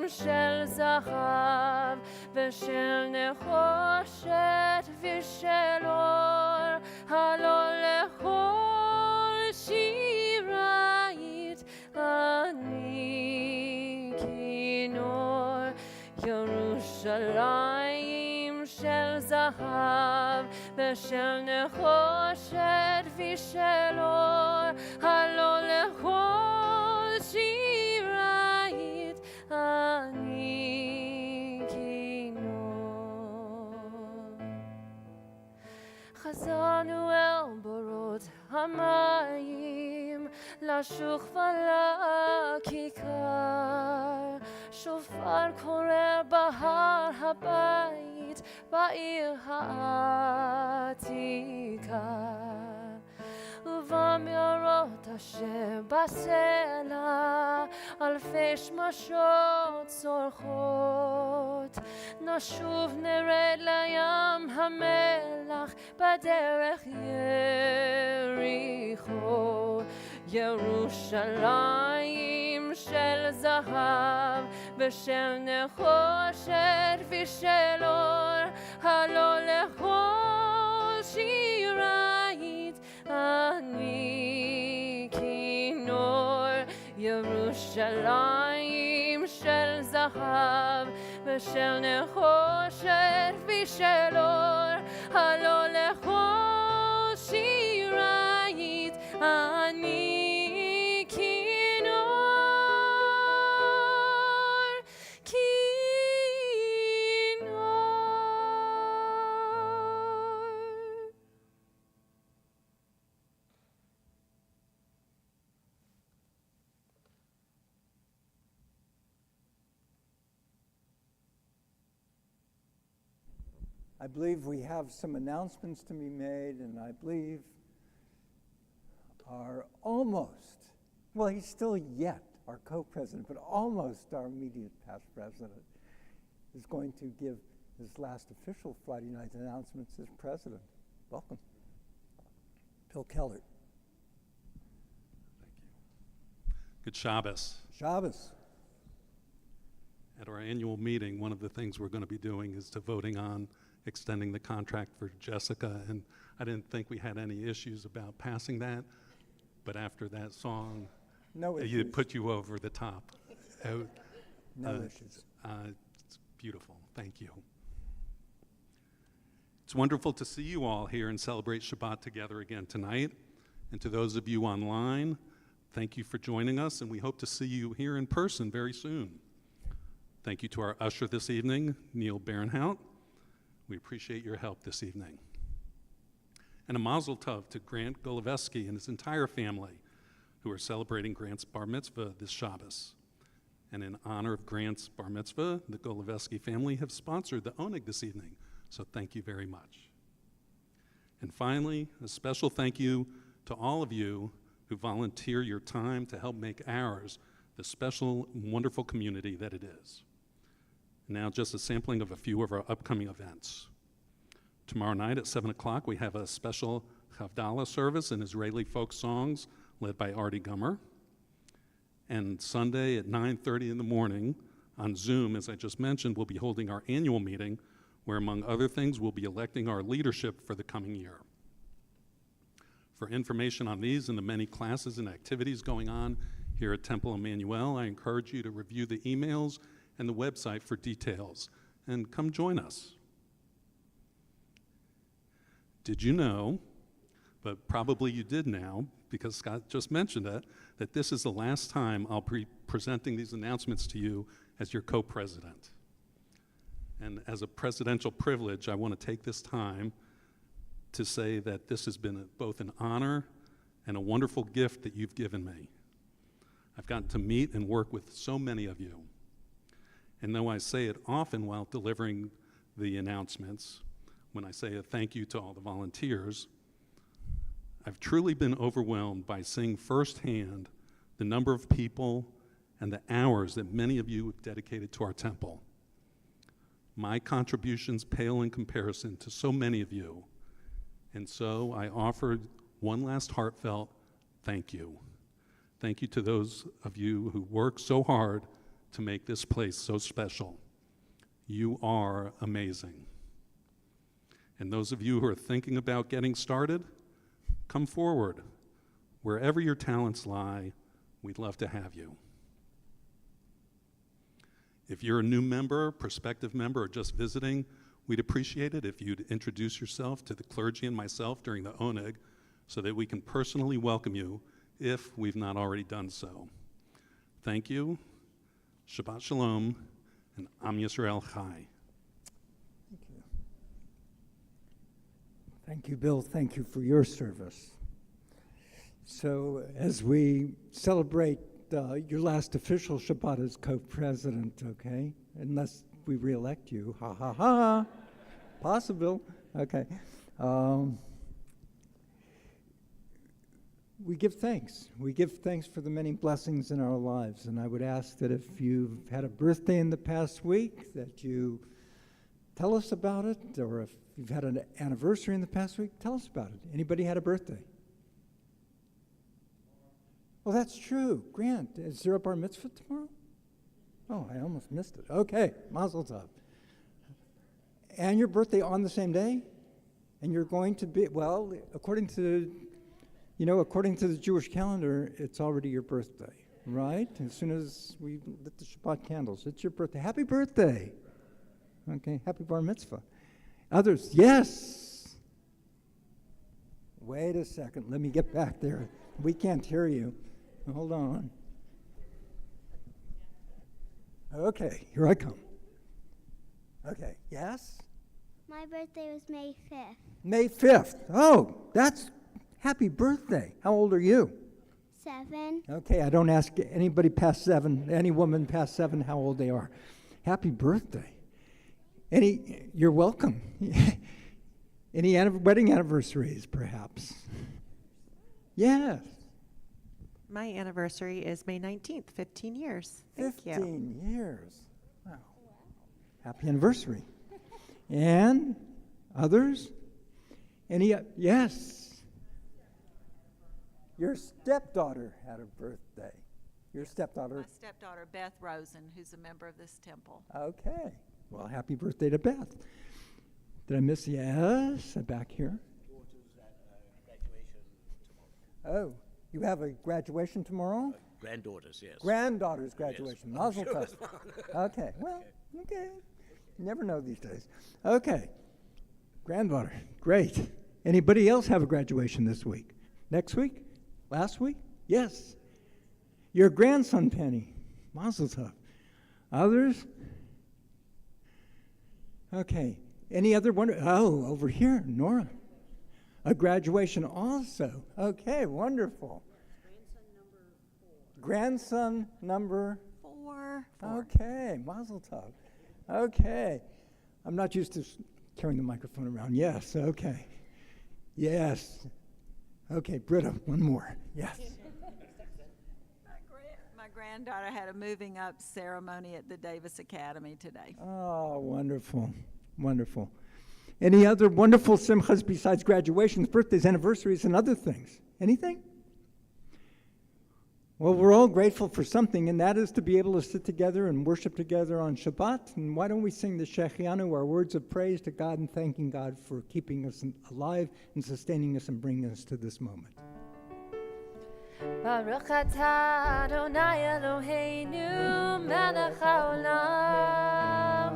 של זהב ושל נחושת ושל אור, הלא לכל שירית אני כינור. ירושלים של זהב ושל נחושת ושל אור, הלא לכל שירית אני כינור. חזרנו אל בורות המים, לשוך ולכיכר, שופר קורא בהר הבית, בעיר העתיקה, ובמאורות אשר בסלע, אלפי שמשות צורחות. נשוב נרד לים המלח בדרך יריחו. ירושלים של של זהב ושל נחושת ושל אור, הלא לכל שירית אני כינור. ירושלים של זהב ושל נחושת ושל אור, הלא לכל שירית אני כינור, כינור. I believe we have some announcements to be made, and I believe our almost, well, he's still yet our co-president, but almost our immediate past president is going to give his last official Friday night announcements as president. Welcome. Bill Keller. Thank you. Good Shabbos. Shabbos. At our annual meeting, one of the things we're going to be doing is to voting on extending the contract for Jessica, and I didn't think we had any issues about passing that, but after that song, No issues. it put you over the top. No issues. It's beautiful. Thank you. It's wonderful to see you all here and celebrate Shabbat together again tonight. And to those of you online, thank you for joining us, and we hope to see you here in person very soon. Thank you to our usher this evening, Neil Bernhout. We appreciate your help this evening. And a mazel tov to Grant Goloveski and his entire family, who are celebrating Grant's bar mitzvah this Shabbos. And in honor of Grant's bar mitzvah, the Goloveski family have sponsored the oneg this evening, so thank you very much. And finally, a special thank you to all of you who volunteer your time to help make ours the special, wonderful community that it is. Now, just a sampling of a few of our upcoming events. Tomorrow night at 7 o'clock, we have a special Havdalah service in Israeli folk songs led by Artie Gummer. And Sunday at 9:30 in the morning on Zoom, as I just mentioned, we'll be holding our annual meeting where, among other things, we'll be electing our leadership for the coming year. For information on these and the many classes and activities going on here at Temple Emanu-El, I encourage you to review the emails and the website for details, and come join us. Did you know, but probably you did now, because Scott just mentioned it, that this is the last time I'll be presenting these announcements to you as your co-president. And as a presidential privilege, I want to take this time to say that this has been both an honor and a wonderful gift that you've given me. I've gotten to meet and work with so many of you. And though I say it often while delivering the announcements, when I say a thank you to all the volunteers, I've truly been overwhelmed by seeing firsthand the number of people and the hours that many of you have dedicated to our temple. My contributions pale in comparison to so many of you, and so I offered one last heartfelt thank you. Thank you to those of you who work so hard to make this place so special. You are amazing. And those of you who are thinking about getting started, come forward. Wherever your talents lie, we'd love to have you. If you're a new member, prospective member, or just visiting, we'd appreciate it if you'd introduce yourself to the clergy and myself during the oneg so that we can personally welcome you if we've not already done so. Thank you. Shabbat Shalom, and Am Yisrael Chai. Thank you. Thank you, Bill. Thank you for your service. So as we celebrate your last official Shabbat as co-president, okay? Unless we re-elect you, ha ha ha. Possible, okay. We give thanks. We give thanks for the many blessings in our lives. And I would ask that if you've had a birthday in the past week, that you tell us about it. Or if you've had an anniversary in the past week, tell us about it. Anybody had a birthday? Well, that's true. Grant, is there a bar mitzvah tomorrow? Oh, I almost missed it. Okay, Mazel Tov. And your birthday on the same day? And you're going to be, well, according to the Jewish calendar, it's already your birthday, right? As soon as we lit the Shabbat candles, it's your birthday. Happy birthday. Okay, happy bar mitzvah. Others, yes. Wait a second, let me get back there. We can't hear you. Hold on. Okay, here I come. Okay, yes? My birthday was May 5th. May 5th. Oh, that's happy birthday. How old are you? 7. Okay, I don't ask anybody past 7, any woman past 7 how old they are. Happy birthday. You're welcome. Any wedding anniversaries, perhaps? Yes. My anniversary is May 19th, 15 years. Thank you. 15 years. Wow. Happy anniversary. And others? Yes. Your stepdaughter had a birthday. Your stepdaughter. My stepdaughter, Beth Rosen, who's a member of this temple. Okay. Well, happy birthday to Beth. Did I miss? Yes, back here. Oh, you have a graduation tomorrow? Granddaughters, yes. Granddaughter's graduation. Yes. Mazel tov. Okay, well, okay. You never know these days. Okay. Granddaughter, great. Anybody else have a graduation this week? Next week? Last week? Yes. Your grandson, Penny. Mazel tov. Others? Okay. Any other one? Oh, over here, Nora. A graduation also. Okay, wonderful. Grandson number 4. Okay, Mazel tov. Okay. I'm not used to carrying the microphone around. Yes, okay. Yes. Okay, Britta, one more. Yes. My granddaughter had a moving up ceremony at the Davis Academy today. Oh, wonderful. Wonderful. Any other wonderful simchas besides graduations, birthdays, anniversaries, and other things? Anything? Well, we're all grateful for something, and that is to be able to sit together and worship together on Shabbat. And why don't we sing the Shechianu, our words of praise to God and thanking God for keeping us alive and sustaining us and bringing us to this moment. Baruch atah Adonai Eloheinu melech haolam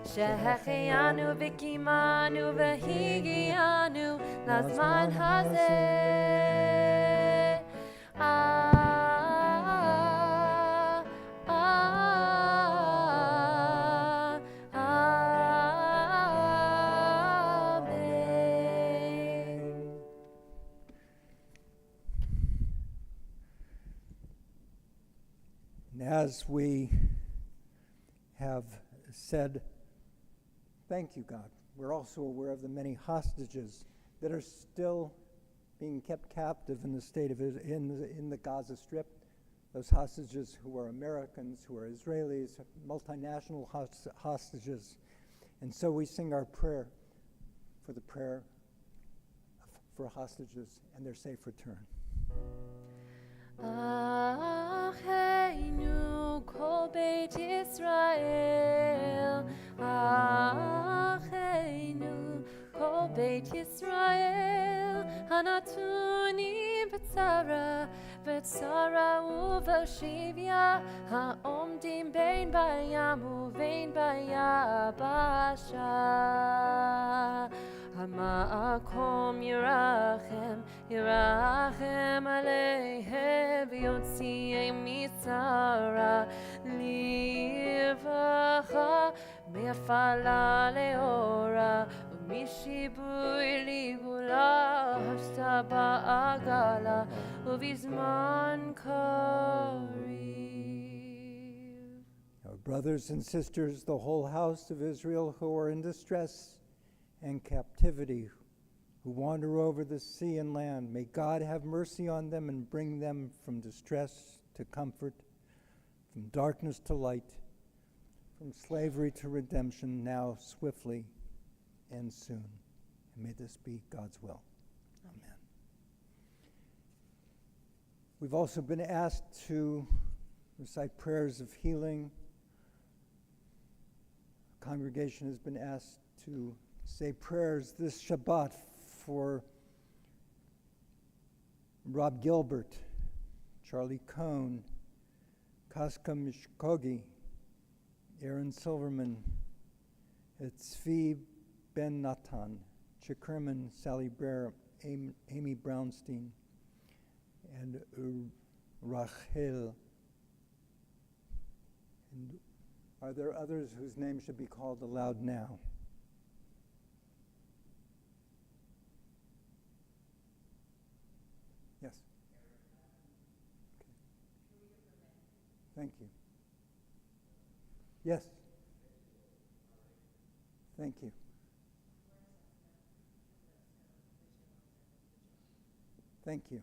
שהחיינו וקיימנו והגיענו לזמן הזה. As we have said, thank you, God. We're also aware of the many hostages that are still being kept captive in the state of in the Gaza Strip. Those hostages who are Americans, who are Israelis, multinational hostages. And so we sing our prayer for hostages and their safe return. Acheinu kol Beit Yisrael, Acheinu kol Beit Yisrael, Hanatuni b'tzara, b'tzara uv'shivya, ha'omdim bein bayam uvein bayabasha. Ha'ma'akom yirachem, yirachem aleihem, v'yotzi'em mitzara, livracha, me'afala leora, u'mishibui ligula, hashta ba'agala, u'vizman kariv. Our brothers and sisters, the whole house of Israel who are in distress and captivity, who wander over the sea and land, may God have mercy on them and bring them from distress to comfort, from darkness to light, from slavery to redemption, now swiftly and soon. And may this be God's will. Amen. We've also been asked to recite prayers of healing congregation has been asked to say prayers this Shabbat for Rob Gilbert, Charlie Cohn, Kaska Mishkogi, Aaron Silverman, Tzvi Ben Natan, Chikerman, Sally Brer, Amy Brownstein, and Rachel. And are there others whose names should be called aloud now? Yes. Okay. Thank you. Yes. Thank you. Thank you.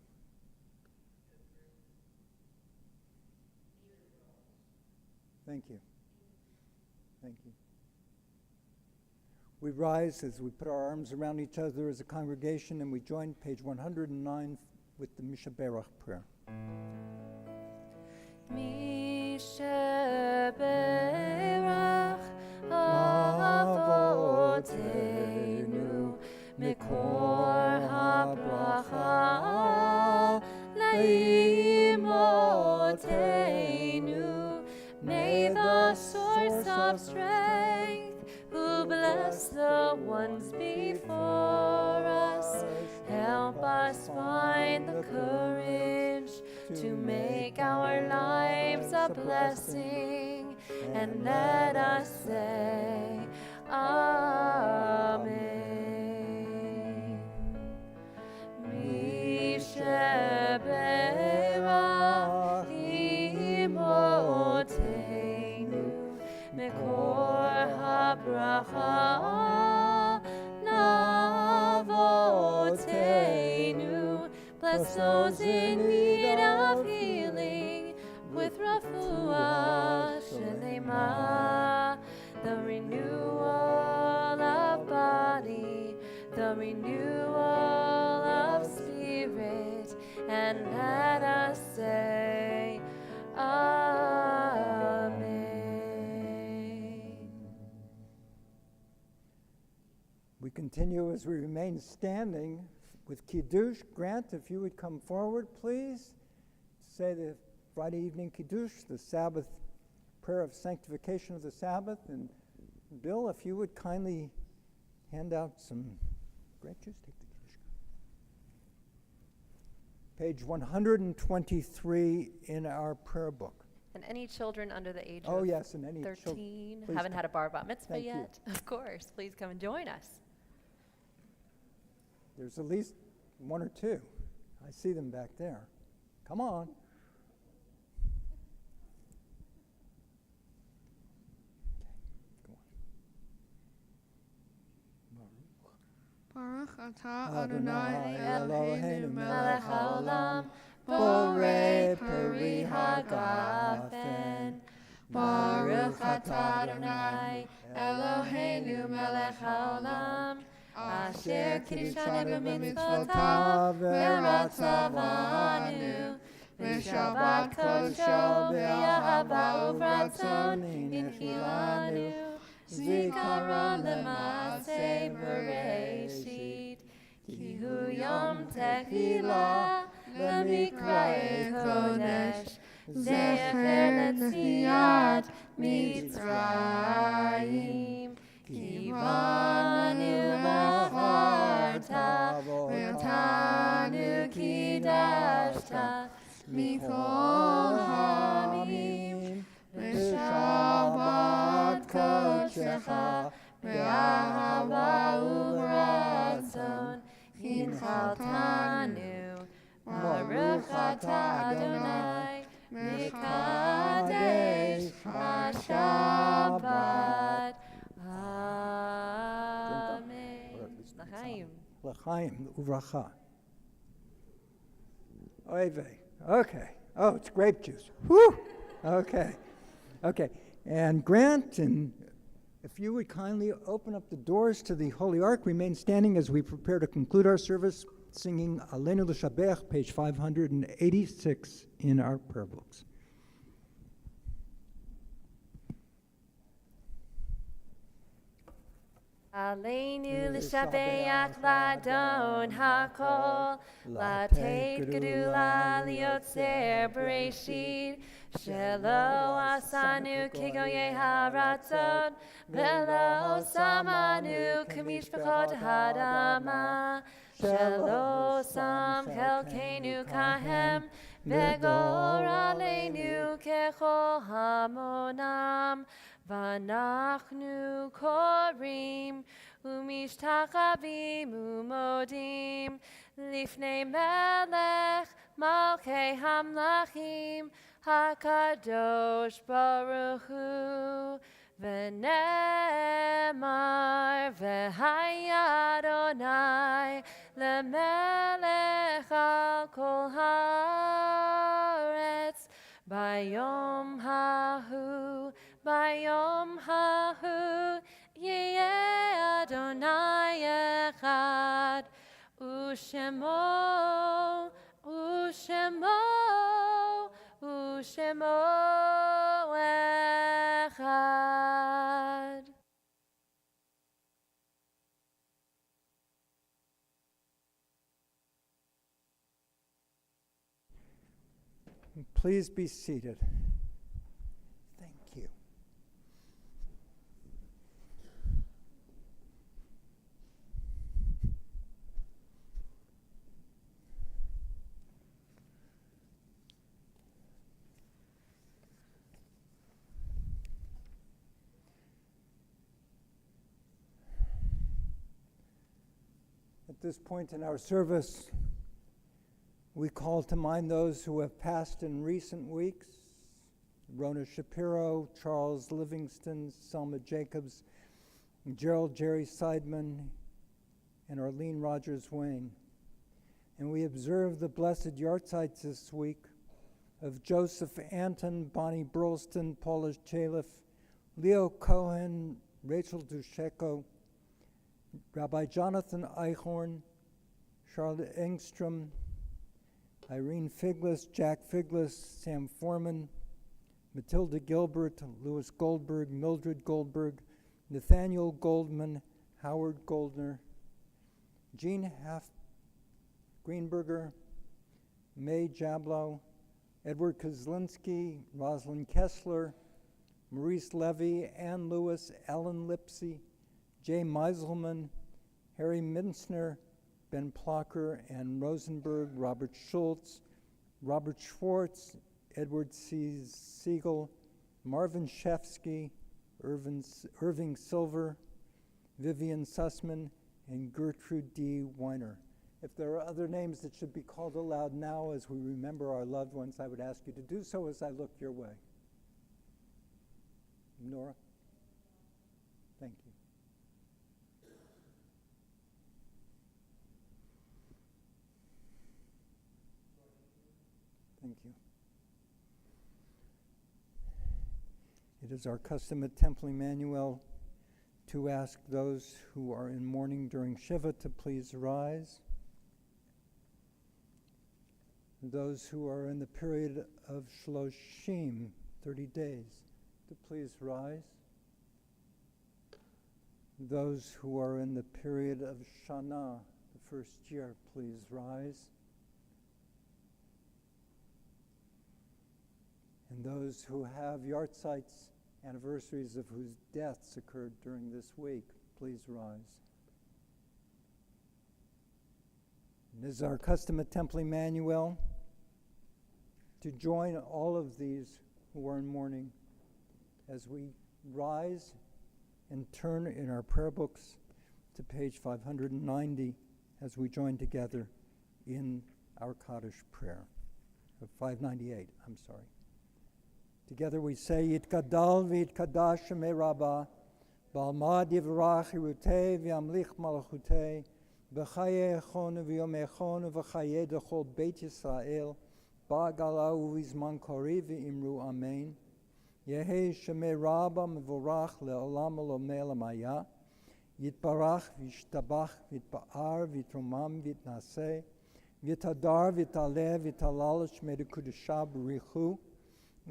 Thank you. Thank you. We rise as we put our arms around each other as a congregation, and we join page 109 with the Misha Berach prayer. Misha Berach Avotenu Mikor HaBracha Laimotenu. May the source of strength, who bless the ones before us, help us find the courage to make our lives a blessing, and let us say Amen. Misha Berach Imotenu Mekor HaBracha Navotenu. Bless those in need of healing with Refuah Shlema, the renewal of body, the renewal of spirit, and let us say Amen. We continue as we remain standing with Kiddush. Grant, if you would come forward, please, to say the Friday evening Kiddush, the Sabbath prayer of sanctification of the Sabbath. And Bill, if you would kindly hand out some grape juice. Take the Kiddush cup. Page 123 in our prayer book. And any children under the age Oh, of yes, and any 13 please haven't come. had a bar mitzvah Thank you. yet, of course, please come and join us. There's at least one or two. I see them back there. Come on. Baruch atah Adonai Eloheinu Melech haolam, Borei peri hagafen. Baruch atah Adonai Eloheinu melech haolam, asher kiddushanu b'mitzvotav v'ratzavanu v'shabbat kodesho v'yahava uvratzon inchilanu zikaron l'maaseh bereshit ki hu yom techilah l'mikra'ei kodesh zecher l'tziat Mitzrayim ki banu v'charta v'otanu kidashta mikol hamim v'shabbat kodshecha v'ahava uvratzon hinchaltanu Baruch atah Adonai Mekadesh HaShabbat. Amen. L'chaim. L'chaim uvracha. Oive. Okay. Oh, it's grape juice. Whew. Okay. Okay. And Grant, and if you would kindly open up the doors to the Holy Ark, remain standing as we prepare to conclude our service, singing Aleinu L'Shabech, page 586 in our prayer books. Aleinu l'shabeach ladon hakol, lateit gedula liotzer bereshit, shelo asanu kigoye haratzon, velo samanu kamishpachot hadama, shelo sam chelkenu kahem, vegor aleinu kechol hamonam, Vanachnu korim umishtachavim umodim lifnei melech malkei hamlachim hakadosh baruch hu v'nemar v'haya Adonai lemelech al kol haaretz bayom hahu Bayom hahu yeh Adonai echad u'shemo echad. Please be seated. Thank you. At this point in our service, we call to mind those who have passed in recent weeks: Rona Shapiro, Charles Livingston, Selma Jacobs, Gerald Jerry Seidman, and Arlene Rogers Wayne. And we observe the blessed yahrzeits this week of Joseph Anton, Bonnie Burlston, Paula Chaliff, Leo Cohen, Rachel Dusheko, Rabbi Jonathan Eichhorn, Charlotte Engstrom, Irene Figlis, Jack Figlis, Sam Foreman, Matilda Gilbert, Louis Goldberg, Mildred Goldberg, Nathaniel Goldman, Howard Goldner, Jean Greenberger, May Jablow, Edward Kozlinski, Rosalind Kessler, Maurice Levy, Ann Lewis, Ellen Lipsey, Jay Meiselman, Harry Minsner, Ben Plocker, Ann Rosenberg, Robert Schultz, Robert Schwartz, Edward C. Siegel, Marvin Shefsky, Irving Silver, Vivian Sussman, and Gertrude D. Weiner. If there are other names that should be called aloud now as we remember our loved ones, I would ask you to do so as I look your way. Nora? Thank you. Thank you. It is our custom at Temple Emanu-El to ask those who are in mourning during Shiva to please rise. Those who are in the period of Shloshim, 30 days, to please rise. Those who are in the period of Shana, the first year, please rise. And those who have yahrzeits, anniversaries of whose deaths occurred during this week, please rise. And it is our custom at Temple Emanu-El to join all of these who are in mourning as we rise and turn in our prayer books to page 590 as we join together in our Kaddish prayer. 598, I'm sorry. Together we say, Yitkadal v'yitkadash shemei Rabbah, B'almad yivrach hirutei v'yamlich malachutei, B'chaye echon v'yom echon v'chaye dechol Beit Yisrael, Ba'gala u'vizman kori v'imru amen. Yehei shemei Rabbah mevorach le'olam olomei lamaya, Yitbarach v'yishtabach v'yitba'ar v'yitromam v'yitnaseh, V'yitadar v'yitaleh v'yitalal shmei dekudesha b'richu,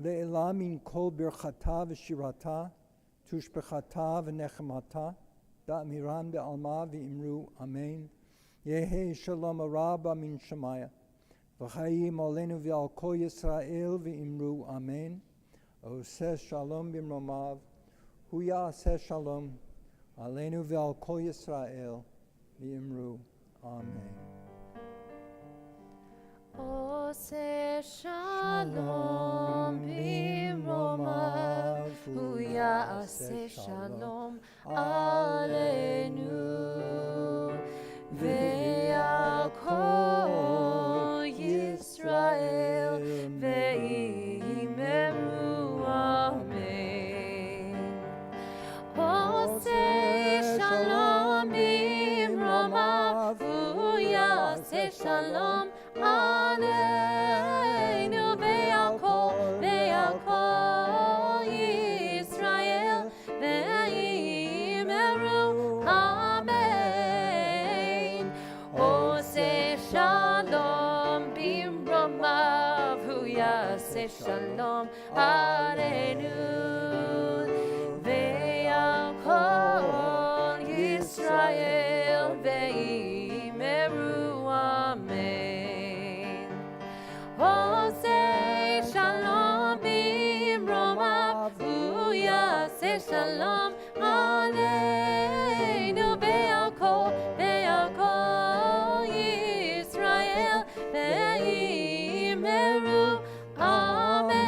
Le'elam in kol birchata v'shirata, tushbechata v'nechemata, Da'miran be'alma v'imru amen. Yehi shalom araba min shamaya. V'chayim olenu v'al kol Yisrael v'imru amen. Oseh shalom b'mromav. Hu ya'aseh shalom. Alenu v'al kol Yisrael v'imru amen. Ose shalom b'mromav, hu ya'aseh shalom aleinu, ve'al kol Yisrael ve'imeru amen. Ose shalom b'mromav, hu ya'aseh shalom Aleinu ve'al kol Yisrael ve'imeru amen. Oseh shalom b'mromav, hu ya'aseh shalom aleinu ve'al kol Yisrael ve'imeru amen. Oseh shalom b'mromav, hu ya'aseh shalom aleinu ve'al kol Yisrael ve'imeru amen.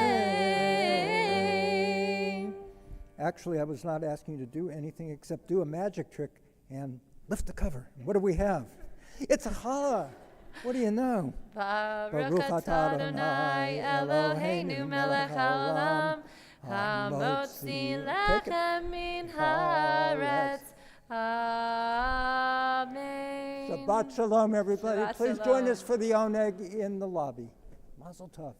Actually, I was not asking you to do anything except do a magic trick and lift the cover. What do we have? It's a challah. What do you know? Baruch atah Adonai Eloheinu melech haolam, hamotzi lechem min haaretz. Amen. Shabbat shalom, everybody. Shabbat Please shalom. join us for the oneg in the lobby. Mazel tov.